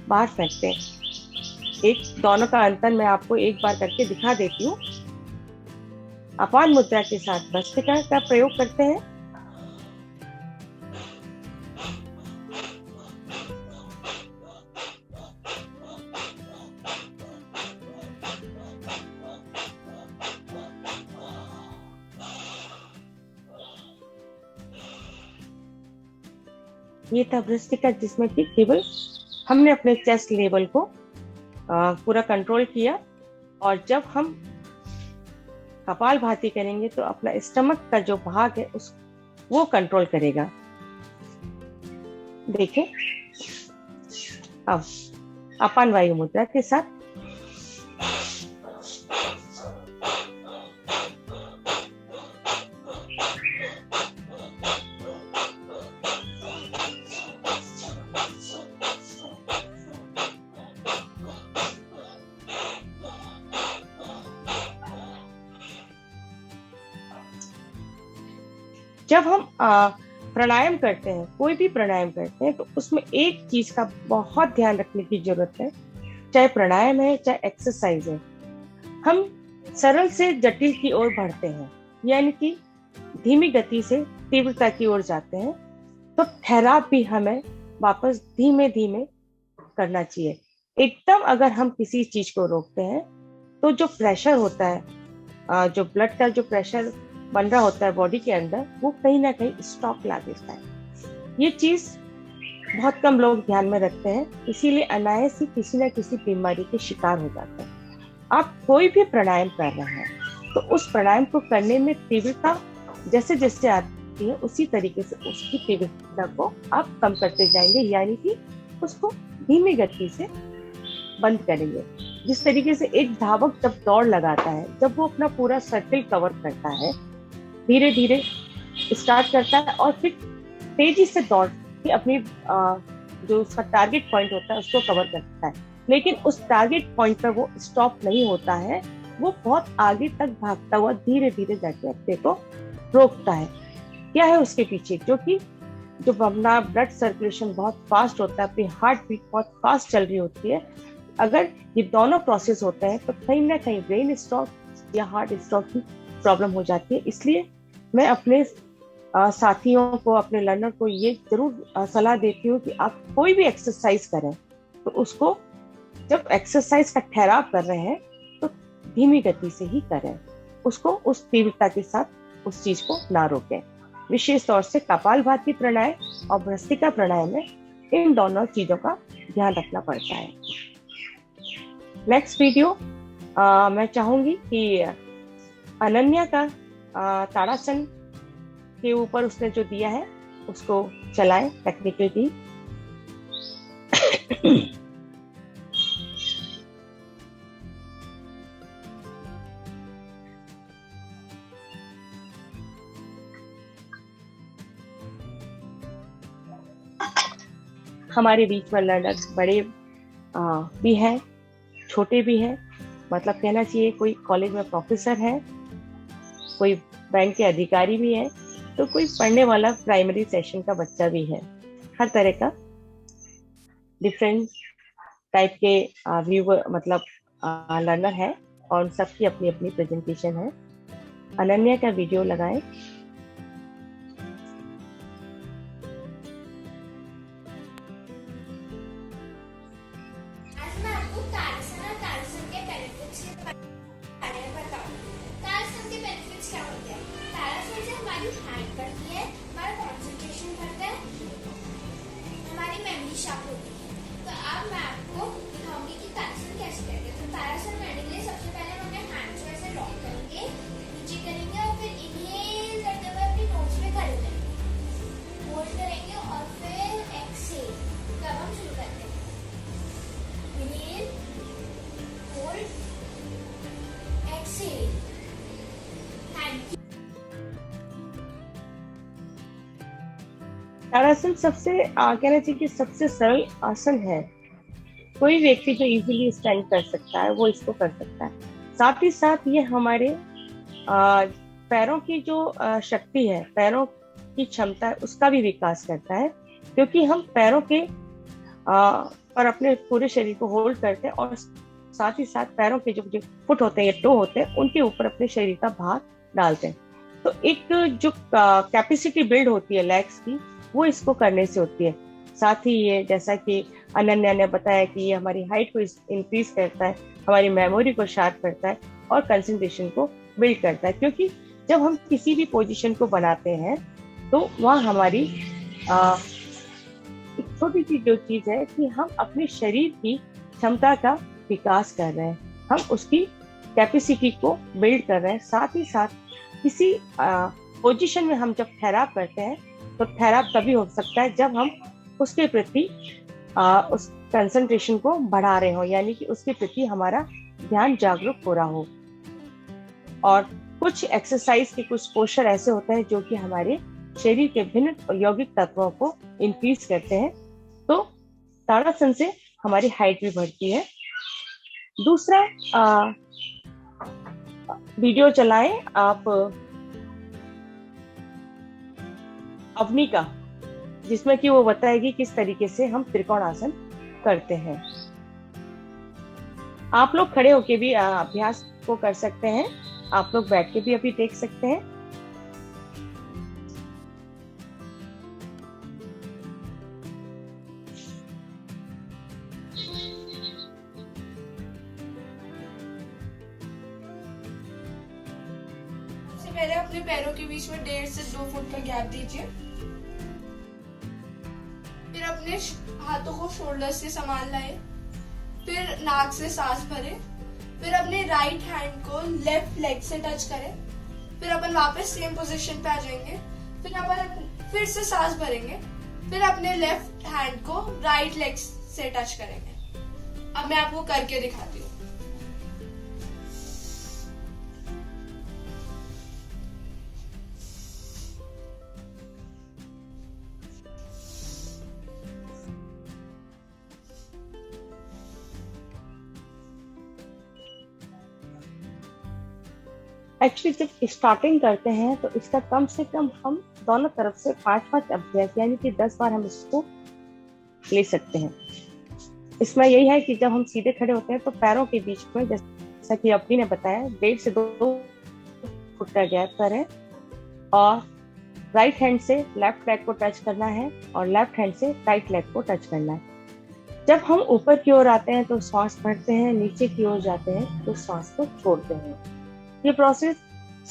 बाहर फेंकते हैं। एक दोनों का अंतर मैं आपको एक बार करके दिखा देती हूँ। अपान मुद्रा के साथ भ्रस्त्रिका का प्रयोग करते हैं। ये था भ्रस्त्रिका, जिसमें कि केवल हमने अपने चेस्ट लेवल को पूरा कंट्रोल किया और जब हम कपालभाति करेंगे तो अपना स्टमक का जो भाग है वो कंट्रोल करेगा। देखें अब अपान वायु मुद्रा के साथ जब हम प्राणायाम करते हैं, कोई भी प्राणायाम करते हैं, तो उसमें एक चीज का बहुत ध्यान रखने की जरूरत है। चाहे प्राणायाम है चाहे एक्सरसाइज है, हम सरल से जटिल की ओर बढ़ते हैं, यानी कि धीमी गति से तीव्रता की ओर जाते हैं, तो ठहराव भी हमें वापस धीमे धीमे करना चाहिए। एकदम अगर हम किसी चीज को रोकते हैं तो जो प्रेशर होता है, जो ब्लड का जो प्रेशर बन रहा होता है बॉडी के अंदर, वो कहीं ना कहीं स्टॉप ला देता है। ये चीज बहुत कम लोग ध्यान में रखते हैं, इसीलिए अनायास ही किसी न किसी बीमारी के शिकार हो जाते हैं। आप कोई भी प्राणायाम कर रहे हैं तो उस प्राणायाम को करने में तीव्रता जैसे जैसे आती है उसी तरीके से उसकी तीव्रता को आप कम करते जाएंगे, यानी कि उसको धीमी गति से बंद करेंगे। जिस तरीके से एक धावक जब दौड़ लगाता है, जब वो अपना पूरा सर्किल कवर करता है, धीरे धीरे स्टार्ट करता है और फिर तेजी से दौड़ के अपनी जो उसका टारगेट पॉइंट होता है उसको कवर करता है, लेकिन उस टारगेट पॉइंट पर वो स्टॉप नहीं होता है, वो बहुत आगे तक भागता हुआ धीरे धीरे जाके अपने को रोकता है। क्या है उसके पीछे? जो अपना ब्लड सर्कुलेशन बहुत फास्ट होता है, अपनी हार्ट बीट बहुत फास्ट चल रही होती है। अगर ये दोनों प्रोसेस होते हैं तो कहीं ना कहीं ब्रेन स्ट्रोक या हार्ट स्ट्रोक की प्रॉब्लम हो जाती है। इसलिए मैं अपने साथियों को, अपने लर्नर को ये जरूर सलाह देती हूँ कि आप कोई भी एक्सरसाइज करें तो उसको जब एक्सरसाइज का ठहराव कर रहे हैं तो धीमी गति से ही करें, उसको उस तीव्रता के साथ उस चीज को ना रोकें। विशेष तौर से कपालभाति प्राणायाम और भ्रस्त्रिका प्राणायाम में इन दोनों चीजों का ध्यान रखना पड़ता है। नेक्स्ट वीडियो मैं चाहूंगी कि अनन्या का ताड़ासन के ऊपर उसने जो दिया है उसको चलाएं टेक्निकल टीम। हमारे बीच में लर्नर्स बड़े भी हैं, छोटे भी हैं, मतलब कहना चाहिए कोई कॉलेज में प्रोफेसर है, कोई बैंक के अधिकारी भी है, तो कोई पढ़ने वाला प्राइमरी सेशन का बच्चा भी है। हर तरह का डिफरेंट टाइप के व्यूअर मतलब लर्नर है और सबकी अपनी अपनी प्रेजेंटेशन है। अनन्या का वीडियो लगाएं। ताड़ासन सबसे कहना चाहिए कि सबसे सरल आसन है। कोई व्यक्ति जो इजीली स्टैंड कर सकता है वो इसको कर सकता है। साथ ही साथ ये हमारे पैरों की जो शक्ति है, पैरों की क्षमता है, उसका भी विकास करता है, क्योंकि हम पैरों के पर अपने पूरे शरीर को होल्ड करते हैं और साथ ही साथ पैरों के जो फुट होते हैं या टो होते हैं उनके ऊपर अपने शरीर का भार डालते हैं। तो एक जो कैपेसिटी बिल्ड होती है लेग्स की, वो इसको करने से होती है। साथ ही ये जैसा कि अनन्या ने बताया कि ये हमारी हाइट को इंक्रीज करता है, हमारी मेमोरी को शार्प करता है और कंसंट्रेशन को बिल्ड करता है, क्योंकि जब हम किसी भी पोजीशन को बनाते हैं तो वहाँ हमारी एक छोटी सी जो चीज है कि हम अपने शरीर की क्षमता का विकास कर रहे हैं, हम उसकी कैपेसिटी को बिल्ड कर रहे हैं। साथ ही साथ किसी पोजीशन में हम जब ठहराव करते हैं तो ठहराव तभी हो सकता है जब हम उसके प्रति उस कंसंट्रेशन को बढ़ा रहे हो, यानी कि उसके प्रति हमारा ध्यान जागरूक हो रहा हो। और कुछ एक्सरसाइज के कुछ पोस्चर ऐसे होते हैं जो कि हमारे शरीर के भिन्न यौगिक तत्वों को इंक्रीज करते हैं। तो ताड़ासन से हमारी हाइट भी बढ़ती है। दूसरा वीडियो चलाएं आप अवनी का, जिसमें कि वो बताएगी किस तरीके से हम त्रिकोणासन करते हैं। आप लोग खड़े होके भी अभ्यास को कर सकते हैं, आप लोग बैठ के भी अभी देख सकते हैं। सबसे पहले अपने पैरों के बीच में 1.5 से 2 फुट का गैप दीजिए। फिर अपने हाथों को शोल्डर से समान लाए, फिर नाक से सांस भरे, फिर अपने राइट हैंड को लेफ्ट लेग से टच करें, फिर अपन वापस सेम पोजीशन पे आ जाएंगे, फिर अपन फिर से सांस भरेंगे, फिर अपने लेफ्ट हैंड को राइट लेग से टच करेंगे। अब मैं आपको करके दिखाती हूँ। एक्चुअली जब स्टार्टिंग करते हैं तो इसका कम से कम हम दोनों तरफ से 5-5 अभ्यास यानी कि 10 बार हम इसको ले सकते हैं। इसमें यही है कि जब हम सीधे खड़े होते हैं तो पैरों के बीच में, जैसा कि अपनी ने बताया, 1.5 से 2 फुट का गैप करें और राइट हैंड से लेफ्ट लेग को टच करना है और लेफ्ट हैंड से राइट लेग को टच करना है। जब हम ऊपर की ओर आते हैं तो श्वास भरते हैं, नीचे की ओर जाते हैं तो श्वास को छोड़ते हैं। ये प्रोसेस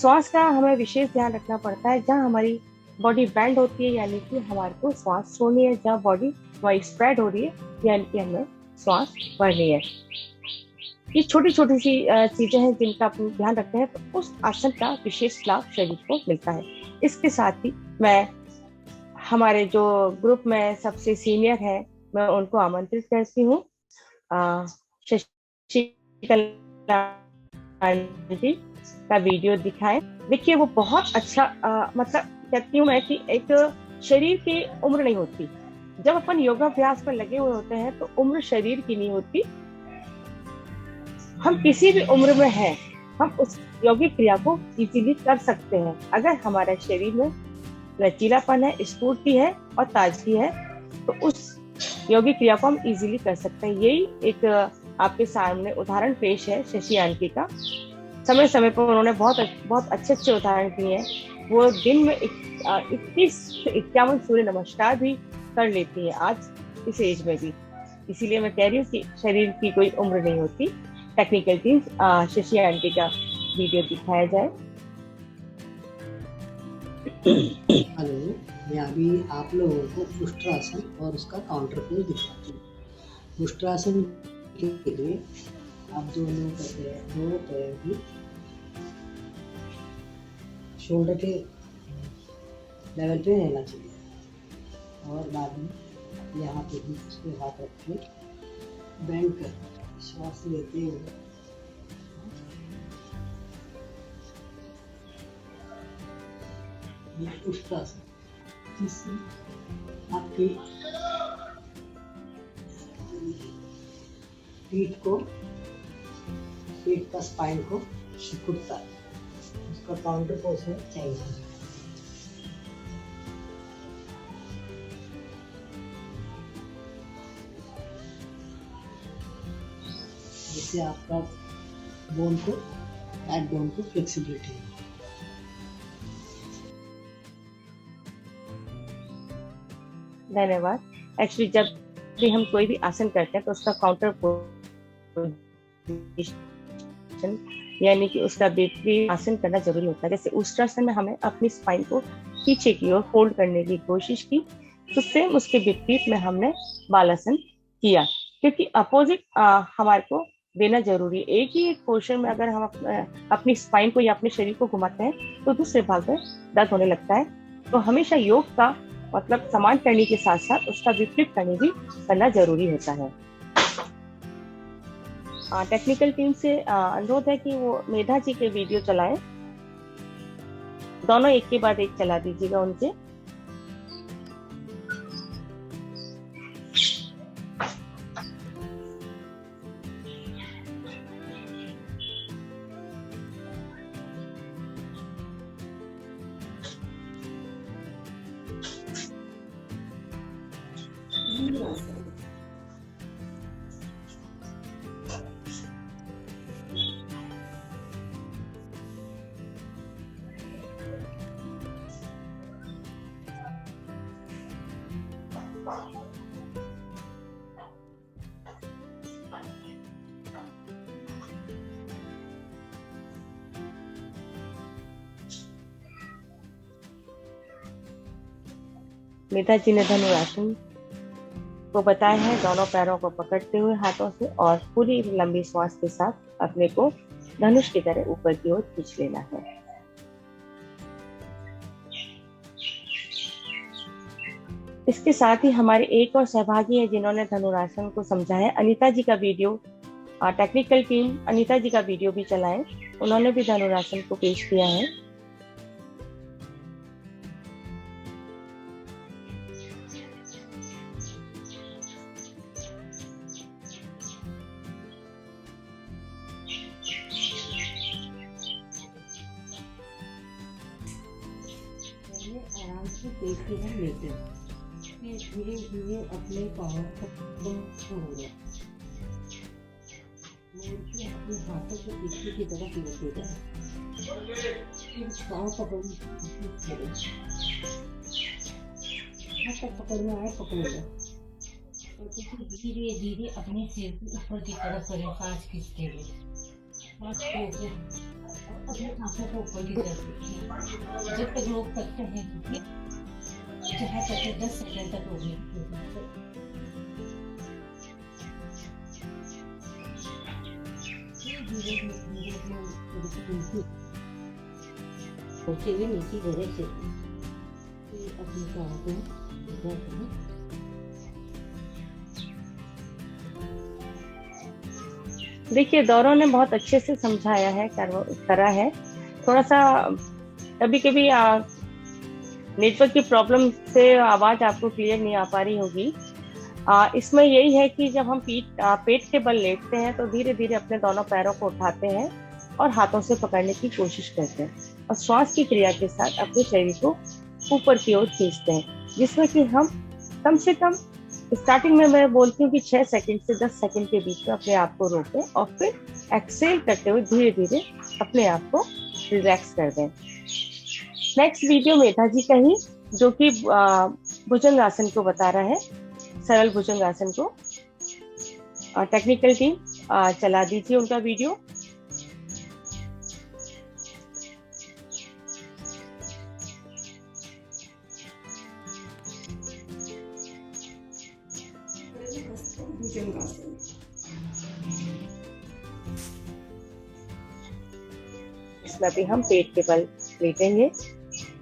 श्वास का हमें विशेष ध्यान रखना पड़ता है। जहाँ हमारी बॉडी बेंड होती है यानी कि हमारे को श्वास छोड़नी है, जहाँ बॉडी हमारी स्प्रेड हो रही है यानी कि हमें श्वास भरनी है। ये छोटी छोटी सी चीजें हैं जिनका अपन ध्यान रखते हैं तो उस आसन का विशेष लाभ शरीर को मिलता है। इसके साथ ही मैं हमारे जो ग्रुप में सबसे सीनियर है मैं उनको आमंत्रित करती हूँ शशिकला जी का वीडियो दिखाएं। देखिए वो बहुत अच्छा मतलब कहती हूँ मैं कि एक शरीर की उम्र नहीं होती। जब अपन योगाभ्यास पर लगे हुए होते हैं तो उम्र शरीर की नहीं होती। हम किसी भी उम्र में हैं, हम उस योगिक क्रिया को इजीली कर सकते हैं अगर हमारे शरीर में लचीलापन है, स्फूर्ति है और ताजगी है तो उस योगिक क्रिया को हम इजीली कर सकते हैं। यही एक आपके सामने उदाहरण पेश है शशि आंटी का। समय समय पर उन्होंने बहुत अच्छे उदाहरण दिए हैं। वो दिन में 21-51 सूर्य नमस्कार भी कर लेती है आज इस एज में भी। इसीलिए मैं कह रही हूँ कि शरीर की कोई उम्र नहीं होती। टेक्निकल टीम शशि आंटी का वीडियो दिखाया जाए। हेलो, मैं अभी आप लोगों को उष्ट्रासन और उसका काउंटर पोज दिखाती हूँ। उष्ट्रासन के लिए आप दोनों पैर की शोल्डर के लेवल पे रहना चाहिए और बाद में यहाँ पे भी उसके हाथ रख के बेंड कर श्वास लेते हुए उष्ट्रासन, जिससे आपकी पीठ का स्पाइन को सिकुड़ता है। उसका काउंटर पोज है चाइनीज। जिससे आपका बोन को बैक बोन को फ्लेक्सिबिलिटी है। धन्यवाद। एक्चुअली जब भी हम कोई भी आसन करते हैं तो उसका काउंटर पोजीशन यानी कि उसका विपरीत आसन करना जरूरी होता है। जैसे उष्ट्रासन में हमें अपनी स्पाइन को पीछे की ओर फोल्ड करने की कोशिश की तो सेम उसके विपरीत में हमने बालासन किया, क्योंकि अपोजिट हमारे को देना जरूरी है। एक ही एक पोर्शन में अगर हम अपनी स्पाइन को या अपने शरीर को घुमाते हैं तो दूसरे भाग में दर्द होने लगता है। तो हमेशा योग का मतलब समान करने के साथ साथ उसका विपरीत करना जरूरी होता है। टेक्निकल टीम से अनुरोध है कि वो मेधा जी के वीडियो चलाएं। दोनों एक के बाद एक चला दीजिएगा उनके। मेधा जी ने धनुरासन को बताया है। दोनों पैरों को पकड़ते हुए हाथों से और पूरी लंबी श्वास के साथ अपने को धनुष की तरह ऊपर की ओर खींच लेना है। इसके साथ ही हमारे एक और सहभागी है जिन्होंने धनुरासन को समझा है। अनीता जी का वीडियो, टेक्निकल टीम अनीता जी का वीडियो भी चलाएं। उन्होंने भी धनुरासन को पेश किया है। आराम से देखते हैं लेते हैं, धीरे धीरे अपने पाँव को मोड़ो। मोड़ के अपने हाथों को पीछे की तरफ लेते जाए। फिर पाँव पकड़ो, हाथ पकड़ना है पकड़ेगा। धीरे धीरे अपने सिर को ऊपर की तरफ करें सांस खींचते हुए। सांस को ऊपर, अपनी आंखों को ऊपर की तरफ रखिए। जब तक रोक सकते हैं रुकिए, जहाँ तक है 10 सेकंड तक रोकने की कोशिश करें। धीरे होते हुए नीचे धीरे से अपनी गाँव को सीधा करें। देखिए दौरों ने बहुत अच्छे से समझाया है, करा है। थोड़ा सा कभी कभी नेटवर्क की प्रॉब्लम से आवाज आपको क्लियर नहीं आ पा रही होगी। इसमें यही है कि जब हम पेट के बल लेटते हैं तो धीरे धीरे अपने दोनों पैरों को उठाते हैं और हाथों से पकड़ने की कोशिश करते हैं और श्वास की क्रिया के साथ अपने शरीर को ऊपर की ओर खींचते हैं, जिसमें कि हम कम से कम स्टार्टिंग में मैं बोलती हूँ कि 6 सेकंड से 10 सेकंड के बीच में अपने आप को रोकें और फिर एक्सेल करते हुए धीरे धीरे अपने आप को रिलैक्स कर दें। नेक्स्ट वीडियो मेधा जी का ही, जो कि भुजंगासन को बता रहा है, सरल भुजंगासन को। टेक्निकल टीम चला दीजिए उनका वीडियो। इसमें भी हम पेट के बल लेटेंगे,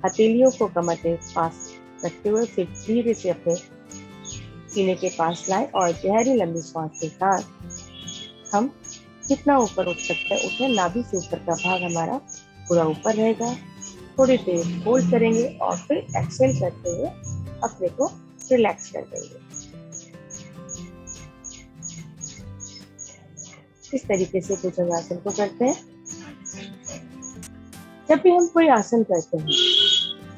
हथेलियों को कमर के पास रखते हुए फिर धीरे से अपने सीने के पास लाएं और गहरी लंबी सांस के साथ हम कितना ऊपर उठ सकते हैं उठे। नाभि से ऊपर का भाग हमारा पूरा ऊपर रहेगा। थोड़ी देर होल्ड करेंगे और फिर एक्सेल करते हुए अपने को रिलैक्स कर देंगे। इस तरीके से भुजंगासन को करते हैं। जब भी हम कोई आसन करते हैं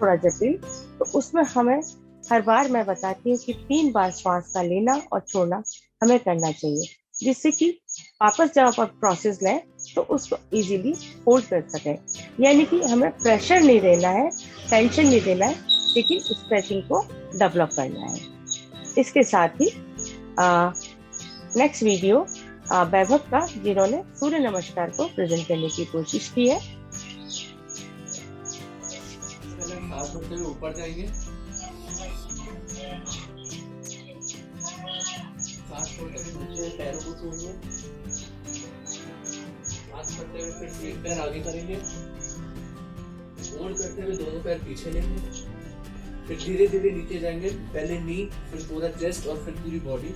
थोड़ा जटिल, तो उसमें हमें हर बार मैं बताती हूँ कि 3 बार श्वास का लेना और छोड़ना हमें करना चाहिए, जिससे कि वापस जब आप प्रोसेस लें तो उसको इजीली होल्ड कर सकें। यानी कि हमें प्रेशर नहीं देना है, टेंशन नहीं देना है, लेकिन स्ट्रेचिंग को डेवलप करना है। इसके साथ ही नेक्स्ट वीडियो वैभव का, जिन्होंने सूर्य नमस्कार को प्रेजेंट करने की कोशिश की है। ऊपर जाएंगे, पैरों को छोड़िए, हाथ करते हुए फिर एक पैर आगे करेंगे, होल्ड करते हुए दोनों पैर पीछे लेंगे, फिर धीरे धीरे नीचे जाएंगे, पहले नी, फिर पूरा चेस्ट और फिर पूरी बॉडी,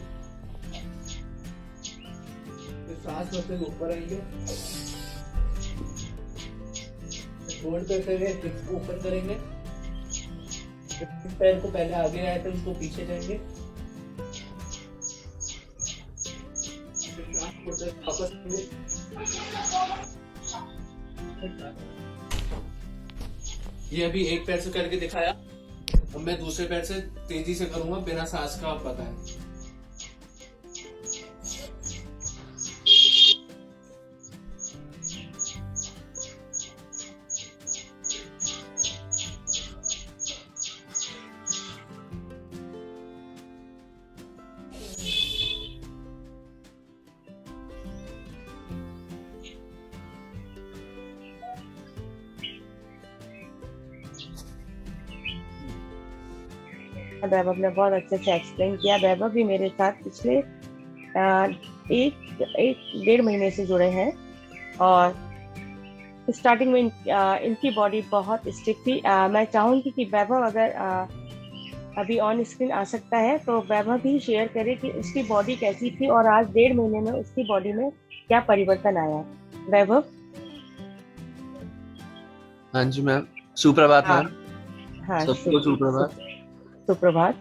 फिर सांस भरते हुए ऊपर आएंगे, होल्ड करते हुए हिप्स को ऊपर करेंगे, पैर को पहले आगे आए थे उसको पीछे जाएंगे, वापस ये अभी एक पैर से करके दिखाया, अब मैं दूसरे पैर से तेजी से करूंगा बिना सांस का, आप पता है। वैभव ने बहुत अच्छे से एक्सप्लेन किया। वैभव भी मेरे साथ पिछले 1-1.5 महीने से जुड़े हैं और स्टार्टिंग में इनकी बॉडी बहुत स्टिफ थी। मैं चाहूंगी कि वैभव अगर अभी ऑन स्क्रीन आ सकता है तो वैभव भी शेयर करे कि उसकी बॉडी कैसी थी और आज 1.5 महीने में उसकी बॉडी में क्या परिवर्तन आया। वैभव। हाँ जी मैम, सुप्रभात मैम। हाँ, सबको सुप्रभात। सुप्रभात।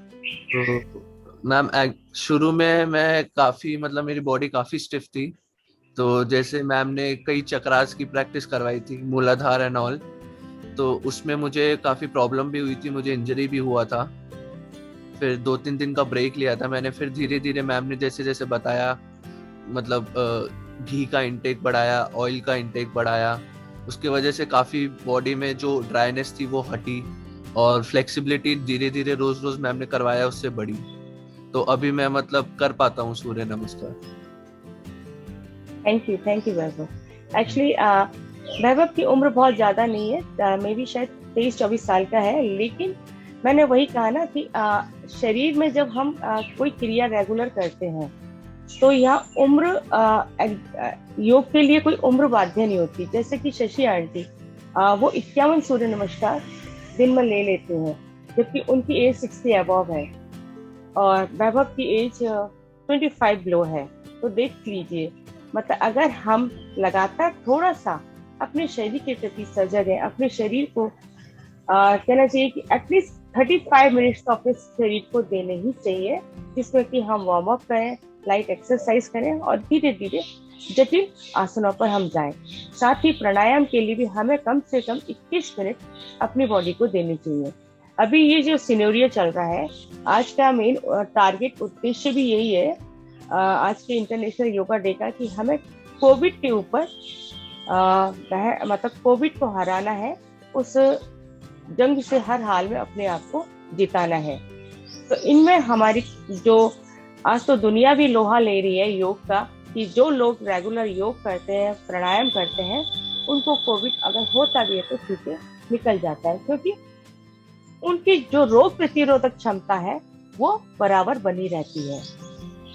तो मैम शुरू में मैं काफी मेरी बॉडी काफी स्टिफ थी, तो जैसे मैम ने कई चक्रास की प्रैक्टिस करवाई थी, मूलाधार एंड ऑल, तो उसमें मुझे काफी प्रॉब्लम भी हुई थी, मुझे इंजरी भी हुआ था। फिर 2-3 दिन का ब्रेक लिया था मैंने, फिर धीरे धीरे मैम ने जैसे जैसे बताया घी का इंटेक बढ़ाया, ऑयल का इंटेक बढ़ाया, उसकी वजह से काफी बॉडी में जो ड्राइनेस थी वो हटी और फ्लेक्सिबिलिटी धीरे धीरे रोज रोज मैम ने करवाया उससे बढ़ी। तो अभी मैं मतलब कर पाता हूँ सूर्य नमस्कार। Thank you Vaibhav. एक्चुअली वैभव की उम्र बहुत ज्यादा नहीं है, मेरी शायद 23-24 साल का है, लेकिन मैंने वही कहा ना कि शरीर में जब हम कोई क्रिया रेगुलर करते हैं तो यहाँ उम्र योग के लिए कोई उम्र बाध्य नहीं होती। जैसे कि शशि आंटी वो 51 सूर्य नमस्कार दिन में ले लेते हैं, जबकि उनकी एज 60 अबव है और वैभव की एज 25 लो है। तो देख लीजिए, मतलब अगर हम लगातार थोड़ा सा अपने शरीर के प्रति सजग है, अपने शरीर को कहना चाहिए कि एटलीस्ट 35 मिनट्स तो अपने शरीर को देने ही चाहिए, जिसमें कि हम वार्म अप करें, लाइट एक्सरसाइज करें और धीरे धीरे जटिल आसनों पर हम जाएं। साथ ही प्राणायाम के लिए भी हमें कम से कम 21 मिनट अपनी बॉडी को देनी चाहिए। अभी ये जो सिनेरियो चल रहा है, आज का मेन टारगेट उद्देश्य भी यही है आज के इंटरनेशनल योगा डे का, कि हमें कोविड के ऊपर मतलब कोविड को हराना है, उस जंग से हर हाल में अपने आप को जिताना है। तो इनमें हमारी जो आज तो दुनिया भी लोहा ले रही है योग का, कि जो लोग रेगुलर योग करते हैं, प्राणायाम करते हैं, उनको कोविड अगर होता भी है तो छूटे निकल जाता है, क्योंकि उनकी जो रोग प्रतिरोधक क्षमता है वो बराबर बनी रहती है।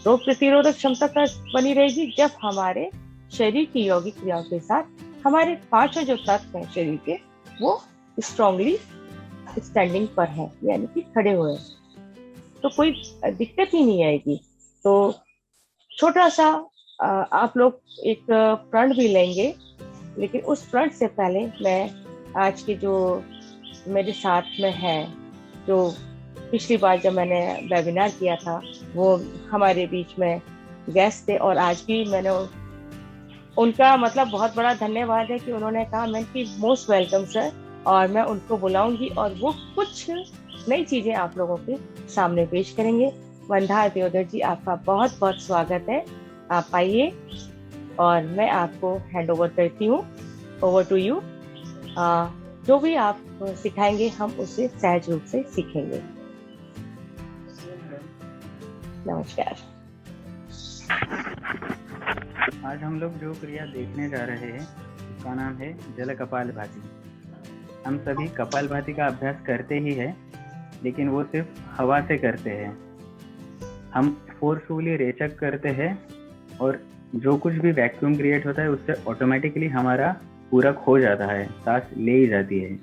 रोग प्रतिरोधक क्षमता का बनी रहेगी जब हमारे शरीर की यौगिक क्रियाओं के साथ हमारे पांचों जो तत्व हैं शरीर के वो स्ट्रांगली स्टैंडिंग पर है, यानी कि खड़े हुए हैं, तो कोई दिक्कत ही नहीं आएगी। तो छोटा सा आप लोग एक प्रण भी लेंगे, लेकिन उस प्रण से पहले मैं आज के जो मेरे साथ में है, जो पिछली बार जब मैंने वेबिनार किया था वो हमारे बीच में गेस्ट थे, और आज भी मैंने उनका मतलब बहुत बड़ा धन्यवाद है कि उन्होंने कहा मैं कि मोस्ट वेलकम सर, और मैं उनको बुलाऊंगी और वो कुछ नई चीजें आप लोगों के सामने पेश करेंगे। वंदना देवधर जी, आपका बहुत बहुत स्वागत है, आप आइए और मैं आपको हैंड ओवर करती हूँ। Over to you. जो भी आप सिखाएंगे हम उसे सहज रूप से सीखेंगे। नमस्कार। आज हम लोग जो क्रिया देखने जा रहे हैं उसका नाम है जल कपालभाति। हम सभी कपालभाति का अभ्यास करते ही है, लेकिन वो सिर्फ हवा से करते हैं। हम फोर्सफुली रेचक करते हैं और जो कुछ भी वैक्यूम क्रिएट होता है उससे ऑटोमेटिकली हमारा पूरक हो जाता है, सांस ले ही जाती है।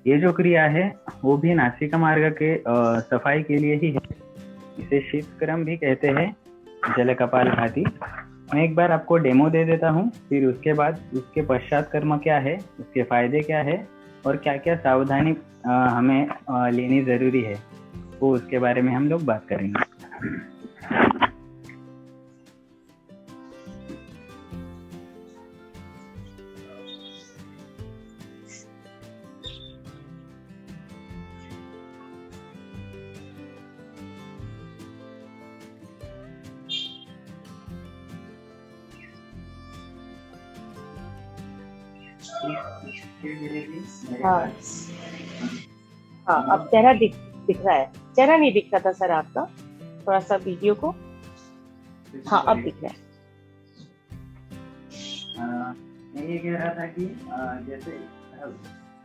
ये जो क्रिया है वो भी नासिका मार्ग के सफाई के लिए ही है। इसे शीतक्रम भी कहते हैं, जल कपालभाति। मैं एक बार आपको डेमो दे देता हूँ, फिर उसके बाद उसके पश्चात कर्म क्या है, उसके फायदे क्या है और क्या क्या सावधानी हमें लेनी ज़रूरी है, वो उसके बारे में हम लोग बात करेंगे। हाँ, अब चेहरा दिख रहा है। चेहरा नहीं दिख रहा था सर आपका, थोड़ा सा वीडियो को। हाँ, अब दिख रहा है। मैं ये कह रहा था कि जैसे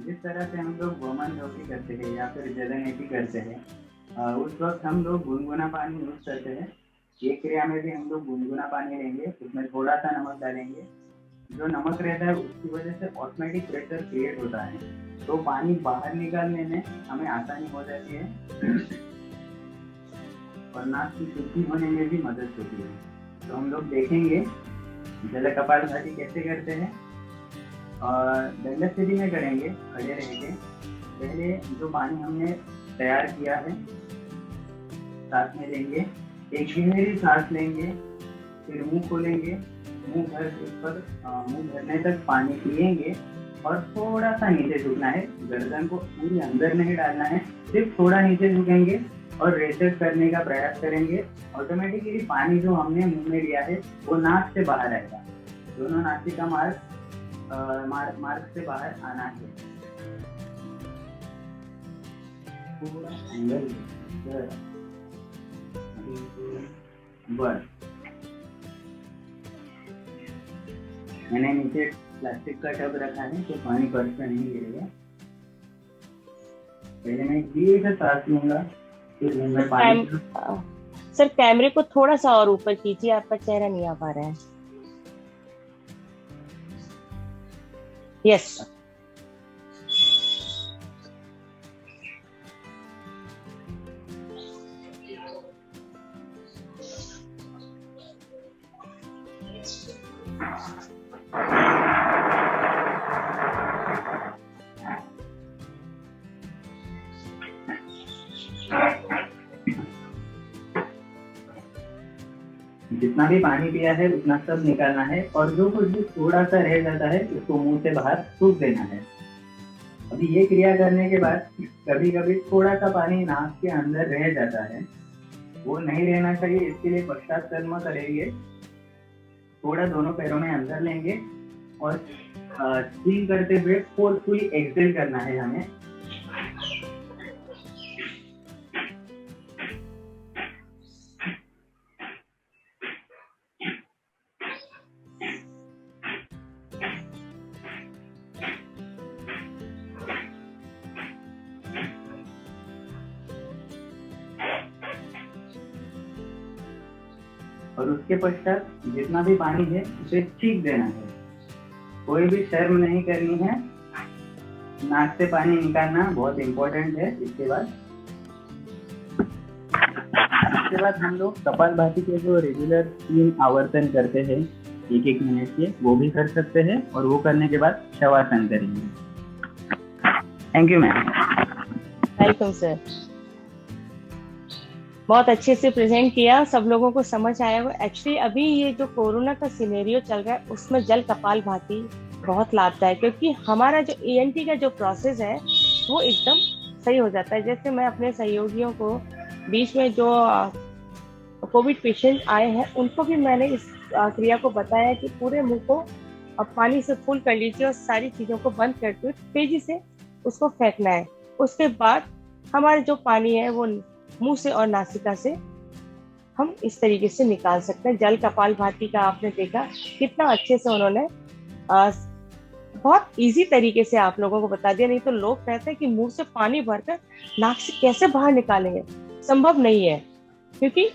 जिस तरह से हम लोग गोमन धोती करते हैं या फिर जलनेटी करते हैं, उस वक्त हम लोग गुनगुना पानी यूज करते हैं। ये क्रिया में भी हम लोग गुनगुना पानी लेंगे, उसमें थोड़ा सा नमक डालेंगे। जो नमक रहता है उसकी वजह से ऑटोमेटिक प्रेशर क्रिएट होता है, तो पानी बाहर निकालने में हमें आसानी हो जाती है और नाक की शुद्धि होने में भी मदद होती है। तो हम लोग देखेंगे जल कपालभाति कैसे करते हैं और दंड स्थिति में करेंगे, खड़े रह के। पहले जो पानी हमने तैयार किया है सांस में लेंगे, एक गहरी सांस लेंगे, फिर मुंह खोलेंगे, मुंह भरने तक पानी पिएंगे और थोड़ा सा नीचे झुकना है। गर्दन को पूरी अंदर नहीं डालना है, सिर्फ थोड़ा नीचे झुकेंगे और रेचक करने का प्रयास करेंगे। ऑटोमेटिकली पानी जो हमने मुंह में लिया है वो नाक से बाहर आएगा। दोनों नासिका मार्ग से बाहर आना है। पूरा अंदर 1। मैंने नीचे प्लास्टिक का टब रखा है तो पानी फर्श पे नहीं गिरेगा। पहले मैं धीरे से सांस लूंगा, फिर मुंह में पानी। सर कैमरे को थोड़ा सा और ऊपर कीजिए, आपका चेहरा नहीं आ पा रहा है। यस। जितना भी पानी पिया है उतना सब निकालना है, और जो कुछ भी थोड़ा सा रह जाता है उसको मुंह से बाहर सूख देना है। अभी ये क्रिया करने के बाद कभी कभी थोड़ा सा पानी नाक के अंदर रह जाता है, वो नहीं रहना चाहिए। इसके लिए पश्चात कर्म करेंगे। थोड़ा दोनों पैरों में अंदर लेंगे और स्टीम करते हुए फोर्सफुली एक्सहेल करना है हमें। और उसके पश्चात जितना भी पानी है उसे छींक देना है। कोई भी शर्म नहीं करनी है। नाक से पानी निकालना बहुत इम्पोर्टेंट है। इसके बाद हम लोग कपालभाति के जो रेगुलर 3 आवर्तन करते हैं 1-1 मिनट के, वो भी कर सकते हैं। और वो करने के बाद शवासन करेंगे। Thank you ma'am. Welcome sir. बहुत अच्छे से प्रेजेंट किया, सब लोगों को समझ आया होगा। एक्चुअली अभी ये जो कोरोना का सिनेरियो चल रहा है उसमें जल कपालभाति बहुत लाभदायक, क्योंकि हमारा जो ENT का जो प्रोसेस है वो एकदम सही हो जाता है। जैसे मैं अपने सहयोगियों को बीच में जो कोविड पेशेंट आए हैं उनको भी मैंने इस क्रिया को बताया कि पूरे मुंह को अब पानी से फुल कर लीजिए और सारी चीज़ों को बंद करके तेजी से उसको फेंकना है। उसके बाद हमारा जो पानी है वो मुंह से और नासिका से हम इस तरीके से निकाल सकते हैं। जल कपालभाति का आपने देखा कितना अच्छे से उन्होंने बहुत इजी तरीके से आप लोगों को बता दिया। नहीं तो लोग कहते हैं कि मुंह से पानी भरकर नाक से कैसे बाहर निकालेंगे, संभव नहीं है। क्योंकि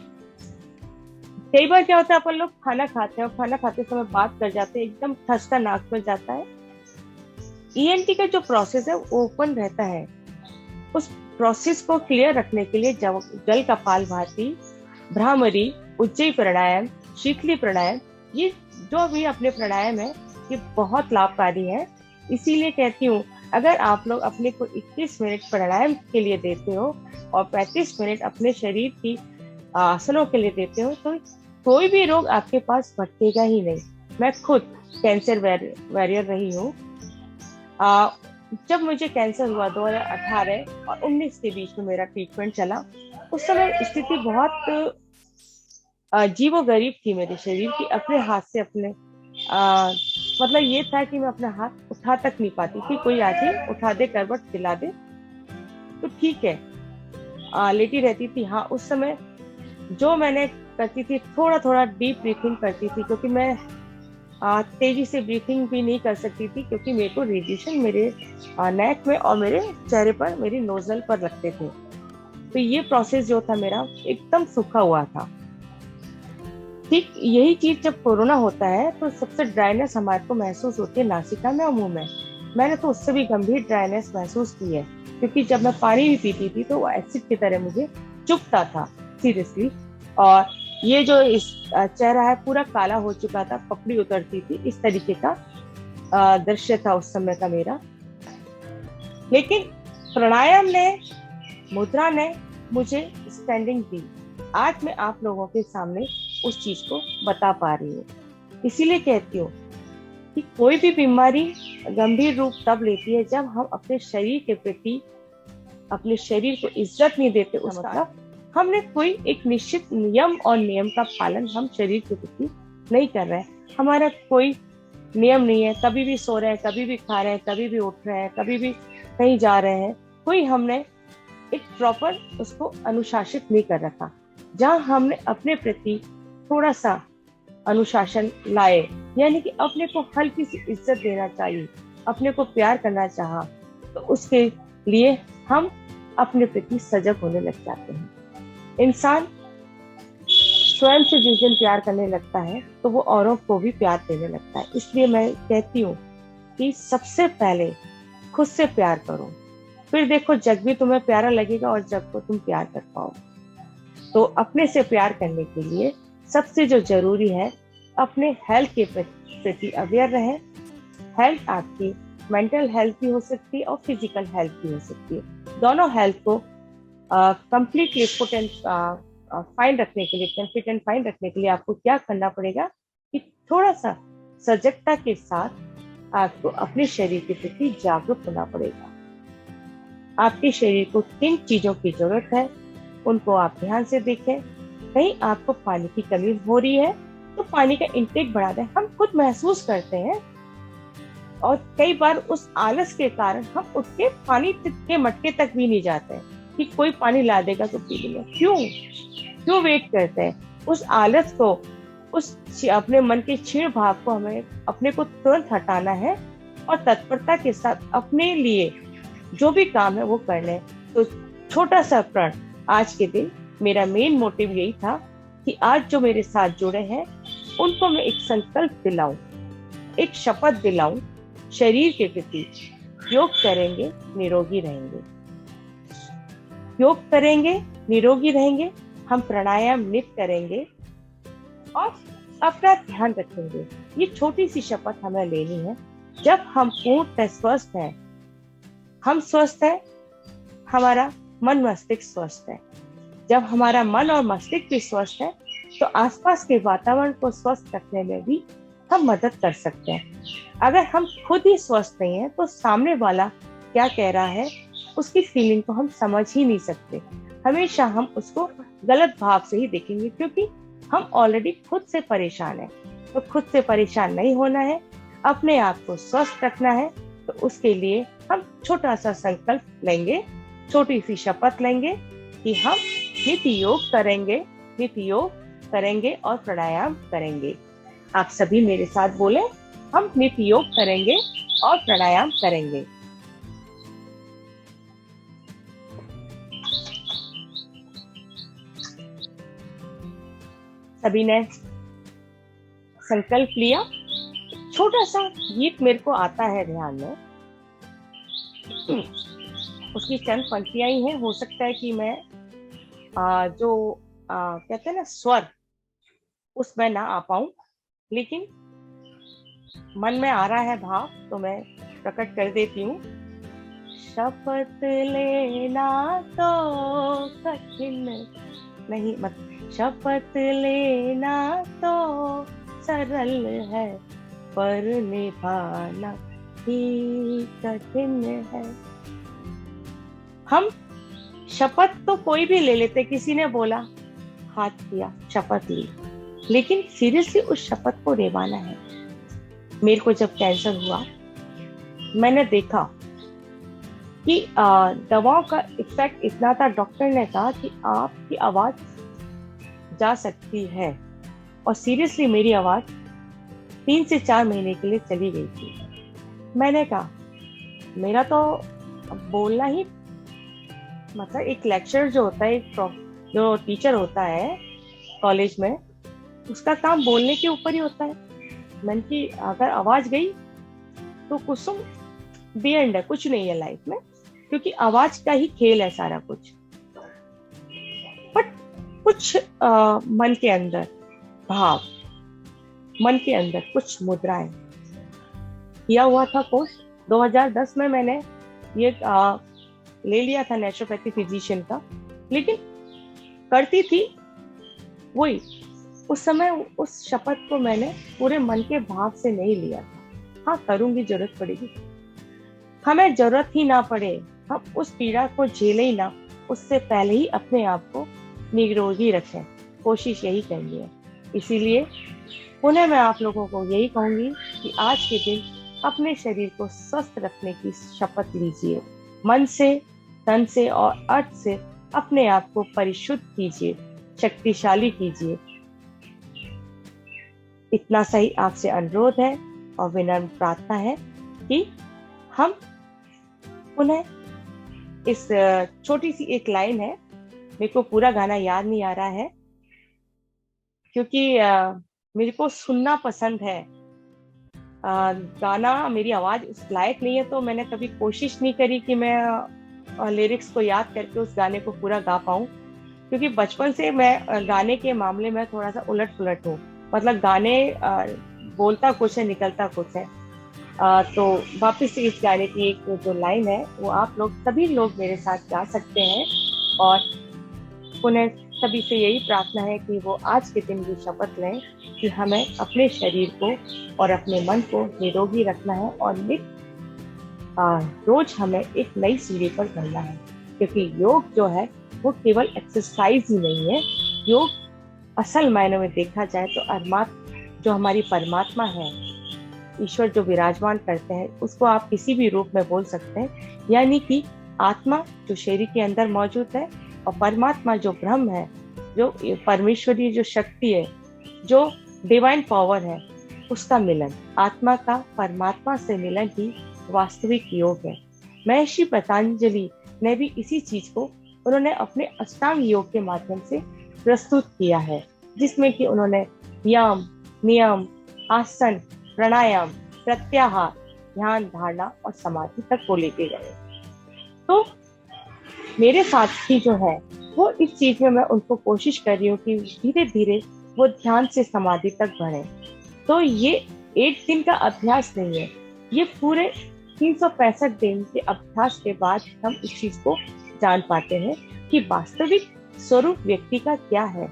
कई बार क्या होता है, अपन लोग खाना खाते हैं और खाना खाते समय बात कर जाते हैं, एकदम ठसका नाक में जाता है। ENT का जो प्रोसेस है वो ओपन रहता है। उस प्रोसेस को क्लियर रखने के लिए जल कपालभाति, भ्रामरी, उज्जयी प्राणायाम, शीतली प्राणायाम, ये जो भी अपने प्राणायाम है ये बहुत लाभकारी है। इसीलिए कहती हूँ अगर आप लोग अपने को 21 मिनट प्राणायाम के लिए देते हो और 35 मिनट अपने शरीर की आसनों के लिए देते हो तो कोई भी रोग आपके पास भटकेगा ही नहीं। मैं खुद कैंसर वॉरियर रही हूँ। जब मुझे कैंसर हुआ 2018 और 19 के बीच में मेरा ट्रीटमेंट चला, उस समय स्थिति बहुत अजीबो गरीब थी मेरे शरीर की। अपने हाथ से अपने मतलब ये था कि मैं अपना हाथ उठा तक नहीं पाती थी। कोई आके उठा दे, करवट दिला दे तो ठीक है, लेटी रहती थी। हाँ, उस समय जो मैंने करती थी थोड़ा थोड़ा डीप ब्रीथिंग करती थी, क्योंकि मैं तेजी से ब्रीथिंग भी नहीं कर सकती थी, क्योंकि मेरे को रेडिएशन मेरे नेक में और मेरे चेहरे पर, मेरी नोजल पर लगते थे। तो ये प्रोसेस जो था मेरा एकदम सूखा हुआ था। ठीक यही चीज जब कोरोना होता है तो सबसे ड्राइनेस हमारे को महसूस होती है नासिका में और मुंह में। मैंने तो उससे भी गंभीर ड्राइनेस महसूस की है, क्योंकि जब मैं पानी भी पीती थी तो वो एसिड की तरह मुझे चुभता था सीरियसली। और ये जो इस चेहरा है पूरा काला हो चुका था, पपड़ी उतरती थी, इस तरीके का दृश्य था उस समय का मेरा। लेकिन प्राणायाम ने, मुद्रा ने मुझे स्टैंडिंग दी। आज मैं आप लोगों के सामने उस चीज को बता पा रही हूँ। इसीलिए कहती हूँ कि कोई भी बीमारी गंभीर रूप तब लेती है जब हम अपने शरीर के प्रति, अपने शरीर को इज्जत नहीं देते। उसका हमने कोई एक निश्चित नियम और नियम का पालन हम शरीर के प्रति नहीं कर रहे हैं। हमारा कोई नियम नहीं है, कभी भी सो रहे हैं, कभी भी खा रहे हैं, कभी भी उठ रहे हैं, कभी भी कहीं जा रहे हैं। कोई हमने एक प्रॉपर उसको अनुशासित नहीं कर रखा। जहाँ हमने अपने प्रति थोड़ा सा अनुशासन लाए, यानी कि अपने को हल्की सी इज्जत देना चाहिए, अपने को प्यार करना चाहा, तो उसके लिए हम अपने प्रति सजग होने लग जाते हैं। इंसान स्वयं से जिस दिन प्यार करने लगता है तो वो औरों को भी प्यार देने लगता है। इसलिए मैं कहती हूँ कि सबसे पहले खुद से प्यार करो, फिर देखो जग भी तुम्हें प्यारा लगेगा और जग को तुम प्यार कर पाओ। तो अपने से प्यार करने के लिए सबसे जो जरूरी है, अपने हेल्थ के प्रति अवेयर रहें। हेल्थ आपकी मेंटल हेल्थ भी हो सकती है और फिजिकल हेल्थ भी हो सकती है। दोनों हेल्थ को कंप्लीटली फिट एंड फाइन रखने के लिए, फिट एंड फाइन रखने के लिए आपको क्या करना पड़ेगा कि थोड़ा सा सजगता के साथ आपको अपने शरीर के प्रति जागरूक होना पड़ेगा। आपके शरीर को किन चीजों की जरूरत है उनको आप ध्यान से देखें। कहीं आपको पानी की कमी हो रही है तो पानी का इंटेक बढ़ा दें। हम खुद महसूस करते हैं और कई बार उस आलस के कारण हम उठ के पानी के मटके तक भी नहीं जाते हैं कि कोई पानी ला देगा तो पी लेंगे। क्यों वेट करते हैं? उस आलस को, उस अपने मन के क्षीण भाव को हमें अपने को तुरंत हटाना है और तत्परता के साथ अपने लिए जो भी काम है वो करने। तो छोटा सा प्रण आज के दिन मेरा मेन मोटिव यही था कि आज जो मेरे साथ जुड़े हैं उनको मैं एक संकल्प दिलाऊं, एक शपथ दिलाऊं, शरीर के प्रति योग करेंगे निरोगी रहेंगे, योग करेंगे निरोगी रहेंगे, हम प्राणायाम नित्य करेंगे और अपना ध्यान रखेंगे। ये छोटी सी शपथ हमें लेनी है। जब हम पूर्णतः स्वस्थ हैं, हम स्वस्थ हैं, हमारा मन मस्तिष्क स्वस्थ है। जब हमारा मन और मस्तिष्क भी स्वस्थ है तो आसपास के वातावरण को स्वस्थ रखने में भी हम मदद कर सकते हैं। अगर हम खुद ही स्वस्थ नहीं है तो सामने वाला क्या कह रहा है उसकी फीलिंग को हम समझ ही नहीं सकते। हमेशा हम उसको गलत भाव से ही देखेंगे क्योंकि हम ऑलरेडी खुद से परेशान हैं। तो खुद से परेशान नहीं होना है, अपने आप को स्वस्थ रखना है। तो उसके लिए हम छोटा सा संकल्प लेंगे, छोटी सी शपथ लेंगे कि हम नित्य योग करेंगे और प्राणायाम करेंगे। आप सभी मेरे साथ बोले, हम नित्य योग करेंगे और प्राणायाम करेंगे। सभी ने संकल्प लिया। छोटा सा गीत मेरे को आता है ध्यान में, उसकी चंद पंक्तियां ही हैं। हो सकता है कि मैं कहते हैं ना स्वर, उसमें ना आ पाऊं, लेकिन मन में आ रहा है भाव तो मैं प्रकट कर देती हूँ। शपथ लेना तो कठिन नहीं, मत शपथ लेना तो सरल है, पर निभाना ही कठिन है। हम शपथ तो कोई भी ले लेते, किसी ने बोला हाथ किया शपथ ली, लेकिन सीरियसली उस शपथ को निभाना है। मेरे को जब कैंसर हुआ मैंने देखा कि दवाओं का इफेक्ट इतना था। डॉक्टर ने कहा कि आपकी आवाज जा सकती है, और सीरियसली मेरी आवाज 3 से 4 महीने के लिए चली गई थी। मैंने कहा मेरा तो बोलना ही, मतलब एक लेक्चर जो होता है, जो टीचर होता है कॉलेज में, उसका काम बोलने के ऊपर ही होता है। मैंने कि अगर आवाज गई तो कुसुम दी एंड है, कुछ नहीं है लाइफ में, क्योंकि आवाज का ही खेल है सारा कुछ। बट कुछ मन के अंदर भाव, मन के अंदर कुछ मुद्राएं किया हुआ था कोर्स। 2010 में मैंने ये ले लिया था नेचुरोपैथी फिजिशियन का, लेकिन करती थी वही। उस समय उस शपथ को मैंने पूरे मन के भाव से नहीं लिया था। हाँ, करूंगी, जरूरत पड़ेगी, हमें जरूरत ही ना पड़े, हम उस पीड़ा को झेले ही ना, उससे पहले ही अपने आप को निरोगी रखें, कोशिश यही करनी है। इसीलिए पुनः मैं आप लोगों को यही कहूंगी कि आज के दिन अपने शरीर को स्वस्थ रखने की शपथ लीजिए। मन से, तन से और अर्थ से अपने आप को परिशुद्ध कीजिए। शक्तिशाली कीजिए। इतना सही आपसे अनुरोध है और विनम्र प्रार्थना है कि हम पुनः इस छोटी सी एक लाइन है, मेरे को पूरा गाना याद नहीं आ रहा है क्योंकि मेरे को सुनना पसंद है। गाना, मेरी आवाज उस लायक नहीं है, तो मैंने कभी कोशिश नहीं करी कि मैं लिरिक्स को याद करके उस गाने को पूरा गा पाऊं, क्योंकि बचपन से मैं गाने के मामले में थोड़ा सा उलट पुलट हूँ। मतलब गाने बोलता कुछ है, निकलता कुछ है। तो वापस से इस गाने की एक जो लाइन है वो आप लोग सभी लोग मेरे साथ गा सकते हैं, और पुनः सभी से यही प्रार्थना है कि वो आज के दिन की शपथ लें कि हमें अपने शरीर को और अपने मन को निरोगी रखना है, और रोज हमें एक नई सीढ़ी पर बढ़ना है। क्योंकि योग जो है वो केवल एक्सरसाइज ही नहीं है, योग असल मायनों में देखा जाए तो जो हमारी परमात्मा है, ईश्वर जो विराजमान करते हैं, उसको आप किसी भी रूप में बोल सकते हैं। यानी कि आत्मा जो शरीर के अंदर मौजूद है और परमात्मा जो ब्रह्म है, जो परमेश्वरी जो शक्ति है, जो डिवाइन पावर है, उसका मिलन, आत्मा का परमात्मा से मिलन ही वास्तविक योग है। महर्षि पतंजलि ने भी इसी चीज को उन्होंने अपने अष्टांग योग के माध्यम से प्रस्तुत किया है, जिसमें कि उन्होंने यम, नियम, आसन, प्राणायाम, प्रत्याहार, ध्यान, धारणा और समाधि तक को लेके गए। तो मेरे साथी जो है वो इस चीज में मैं उनको कोशिश कर रही हूँ कि धीरे धीरे वो ध्यान से समाधि तक बढ़े। तो ये एक दिन का अभ्यास नहीं है, ये पूरे 365 दिन के अभ्यास के बाद हम इस चीज को जान पाते हैं कि वास्तविक स्वरूप व्यक्ति का क्या है।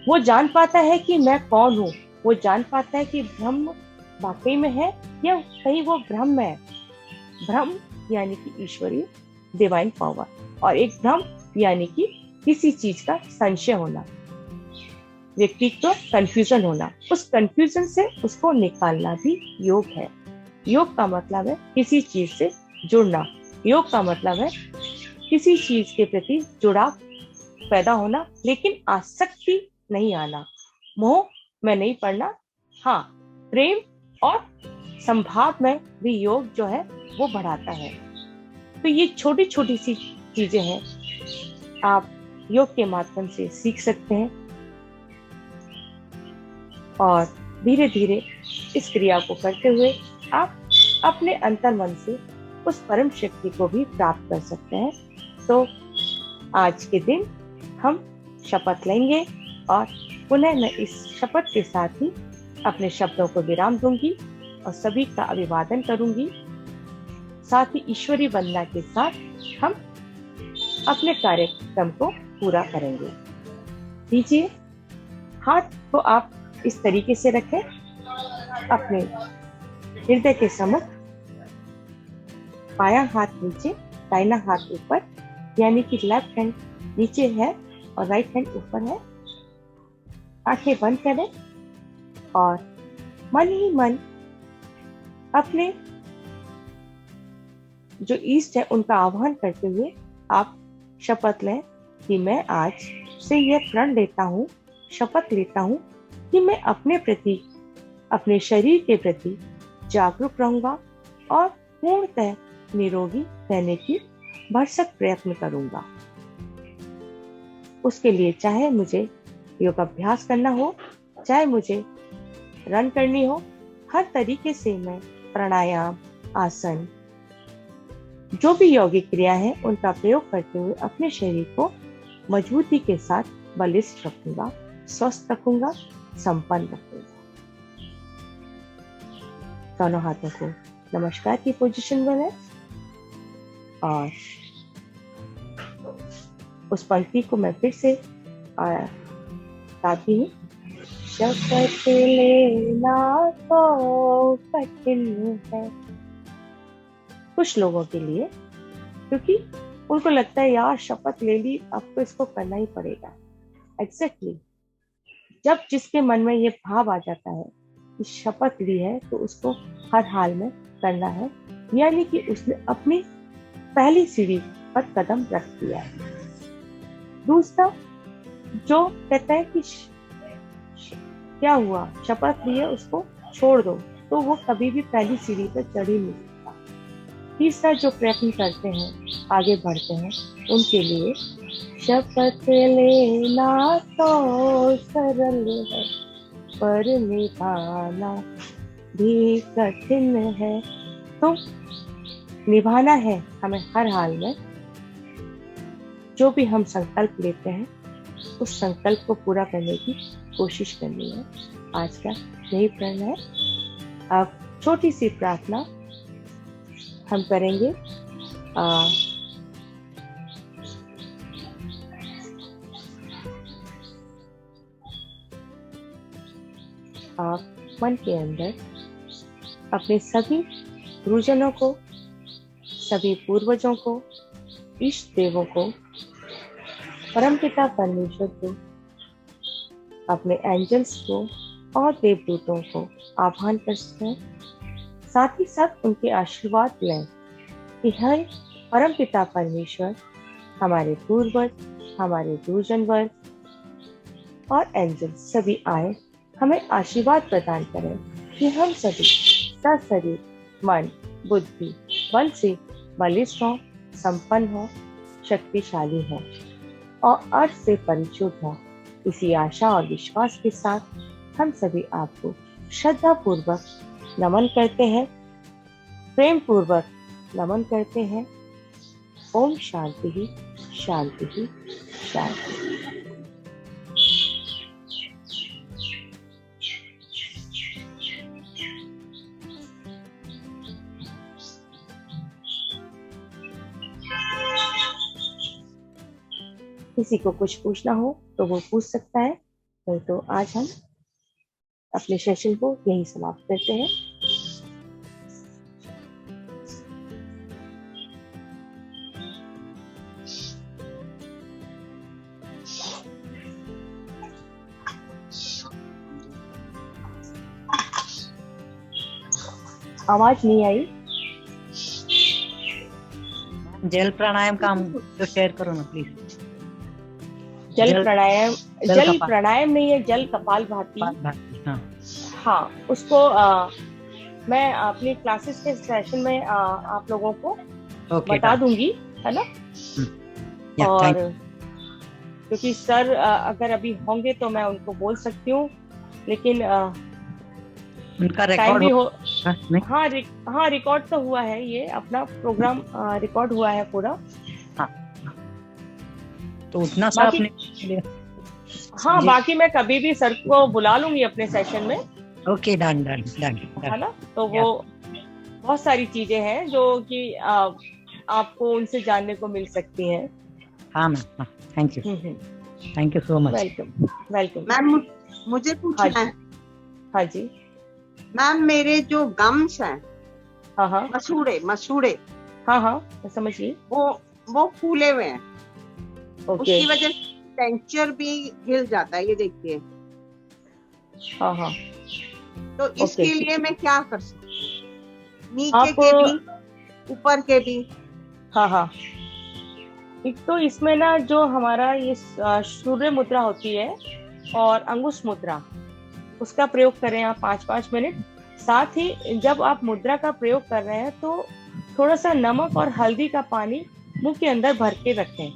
वो जान पाता है कि मैं कौन हूँ, वो जान पाता है कि ब्रह्म वाकई में है या कहीं वो ब्रह्म है। ब्रह्म यानी कि ईश्वरीय डिवाइन पावर, और एक भ्रम यानी कि किसी चीज का संशय होना, व्यक्ति को कंफ्यूजन होना। उस कंफ्यूजन से उसको निकालना भी योग है। योग का मतलब है किसी चीज से जुड़ना, योग का मतलब है किसी चीज के प्रति जुड़ाव पैदा होना, लेकिन आसक्ति नहीं आना, मोह में नहीं पड़ना। हाँ, प्रेम और संभाव में भी योग जो है वो बढ़ाता है। तो ये छोटी छोटी सी चीजें हैं, आप योग के माध्यम से सीख सकते हैं और धीरे धीरे इस क्रिया को करते हुए आप अपने अंतर मन से उस परम शक्ति को भी प्राप्त कर सकते हैं। तो आज के दिन हम शपथ लेंगे और पुनः मैं इस शपथ के साथ ही अपने शब्दों को विराम दूंगी और सभी का अभिवादन करूंगी। साथ ही ईश्वरी वंदना के साथ हम अपने कार्यक्रम को पूरा करेंगे। दीजिए, हाथ को आप इस तरीके से रखें अपने हृदय के सम्मुख, बायां हाथ नीचे, दाहिना हाथ ऊपर, यानी कि लेफ्ट हैंड नीचे है और राइट हैंड ऊपर है। आंखें बंद करें और मन ही मन अपने जो ईष्ट है उनका आह्वान करते हुए आप शपथ लें कि मैं आज से यह प्रण लेता हूँ, शपथ लेता हूँ कि मैं अपने प्रति, अपने शरीर के प्रति जागरूक रहूंगा और पूर्णतः निरोगी रहने की भरसक प्रयत्न करूंगा। उसके लिए चाहे मुझे योग अभ्यास करना हो, चाहे मुझे रन करनी हो, हर तरीके से मैं प्राणायाम, आसन, जो भी यौगिक क्रिया है उनका प्रयोग करते हुए अपने शरीर को मजबूती के साथ बलिष्ठ रखूंगा, स्वस्थ रखूंगा, संपन्न रखूंगा। दोनों हाथों को नमस्कार की पोजीशन में लें और उस पंक्ति को मैं फिर से गाती हूँ। शपथ लेना तो कठिन है कुछ लोगों के लिए, क्योंकि उनको लगता है यार शपथ ले ली, अब तो इसको करना ही पड़ेगा। एग्जैक्टली, जब जिसके मन में ये भाव आ जाता है कि शपथ ली है तो उसको हर हाल में करना है, यानी कि उसने अपनी पहली सीढ़ी पर कदम रख दिया है। दूसरा, जो कहता है कि क्या हुआ, शपथ ली है उसको छोड़ दो, तो वो कभी भी पहली सीढ़ी पर चढ़ ही नहीं सकता। तीसरा, जो प्रयत्न करते हैं, आगे बढ़ते हैं, उनके लिए शपथ लेना तो सरल है, पर निभाना भी कठिन है। तो निभाना है हमें हर हाल में। जो भी हम संकल्प लेते हैं, उस संकल्प को पूरा करने की कोशिश करनी है। आज का यही प्रण है। अब छोटी सी प्रार्थना हम करेंगे। आप मन के अंदर अपने सभी गुरुजनों को, सभी पूर्वजों को, इष्ट देवों को, परमपिता परमेश्वर को, अपने एंजल्स को और देवदूतों को आह्वान करते हैं। साथ ही साथ उनके आशीर्वाद लें कि हर परमपिता परमेश्वर, हमारे पूर्वज, हमारे गुरुजन वर्ग और एंजल्स सभी आए, हमें आशीर्वाद प्रदान करें कि हम सभी सशरीर, मन, बुद्धि, बल से बलिष्ठ हों, संपन्न हो, शक्तिशाली हो और अर्थ से परिशुद्ध हो। इसी आशा और विश्वास के साथ हम सभी आपको श्रद्धा पूर्वक नमन करते हैं, प्रेम पूर्वक नमन करते हैं। ओम शांति ही शांति ही शांति। किसी को कुछ पूछना हो तो वो पूछ सकता है, नहीं तो आज हम अपने सेशन को यही समाप्त करते हैं। आवाज नहीं आई। जल प्राणायाम का हम तो शेयर करो ना प्लीज। जल प्राणायाम नहीं है, जल कपालभाति। हाँ, उसको मैं अपनी क्लासेस के सेशन में आप लोगों को बता दूंगी, है ना। और क्योंकि सर अगर अभी होंगे तो मैं उनको बोल सकती हूँ, लेकिन उनका टाइम भी हो। हाँ, रिकॉर्ड तो हुआ है, ये अपना प्रोग्राम रिकॉर्ड हुआ है पूरा। तो उतना सा अपने। हाँ, बाकी मैं कभी भी सर को बुला लूंगी अपने सेशन में। ओके, डन डन डन, है ना। तो वो बहुत सारी चीजें हैं जो कि आपको उनसे जानने को मिल सकती हैं। हाँ ma'am, thank you so much. Welcome ma'am. मुझे पूछना है। हाँ जी मैम, मेरे जो गम्स हैं, हाँ मसूड़े हाँ, समझिए, वो फूले हुए हैं। ओके। उसकी वजह से टेंचर भी हिल जाता है, ये देखिए। हाँ। तो इसके लिए मैं क्या कर सकती हूँ? नीचे के भी, ऊपर के भी। हाँ। एक तो इसमें ना जो हमारा ये सूर्य मुद्रा होती है और अंगुश मुद्रा, उसका प्रयोग करें आप 5-5 मिनट। साथ ही जब आप मुद्रा का प्रयोग कर रहे हैं तो थोड़ा सा नमक और हल्दी का पानी मुंह के अंदर भर के रखें।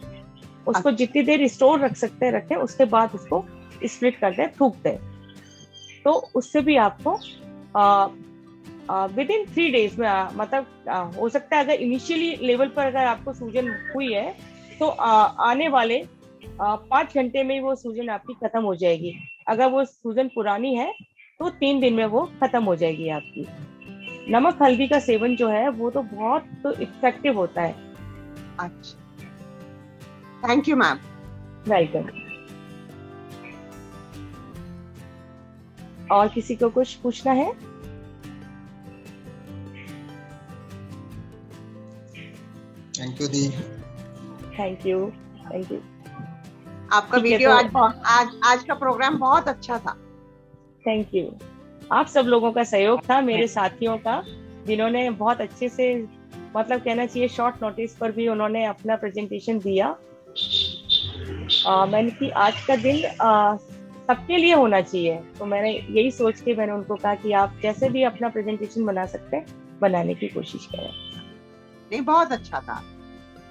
उसको जितनी देर स्टोर रख सकते हैं रखें, उसके बाद उसको स्प्लिट कर दें, थूक दें। तो उससे भी आपको विद इन 3 days में मतलब हो सकता है, अगर इनिशियली लेवल पर अगर आपको सूजन हुई है तो आने वाले 5 घंटे में वो सूजन आपकी खत्म हो जाएगी। अगर वो सूजन पुरानी है तो 3 दिन में वो खत्म हो जाएगी आपकी। नमक हल्दी का सेवन जो है वो तो बहुत इफेक्टिव होता है। अच्छा, थैंक यू मैम। वेलकम। और किसी को कुछ पूछना है? Thank you the. Thank you. आपका वीडियो आज का प्रोग्राम बहुत अच्छा था। Thank you. आप सब लोगों का सहयोग था, मेरे साथियों का, जिन्होंने बहुत अच्छे से, मतलब कहना चाहिए शॉर्ट नोटिस पर भी उन्होंने अपना प्रेजेंटेशन दिया। मैंने कि आज का दिन सबके लिए होना चाहिए, तो मैंने यही सोच के मैंने उनको कहा कि आप जैसे भी अपना प्रेजेंटेशन बना सकते हैं, बनाने की कोशिश करें। नहीं, बहुत अच्छा था।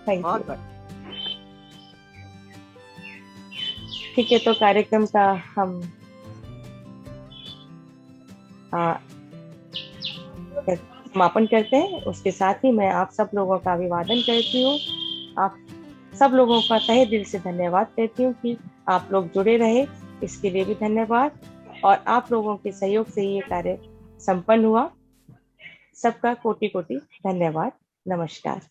थैंक बहुत यू। बढ़िया। ठीक है, तो कार्यक्रम का हम समापन करते हैं। उसके साथ ही मैं आप सब लोगों का अभिवादन करती हूँ। आप सब लोगों का तहे दिल से धन्यवाद कहती हूँ कि आप लोग जुड़े रहे, इसके लिए भी धन्यवाद। और आप लोगों के सहयोग से ये कार्य संपन्न हुआ। सबका कोटि कोटि धन्यवाद। नमस्कार।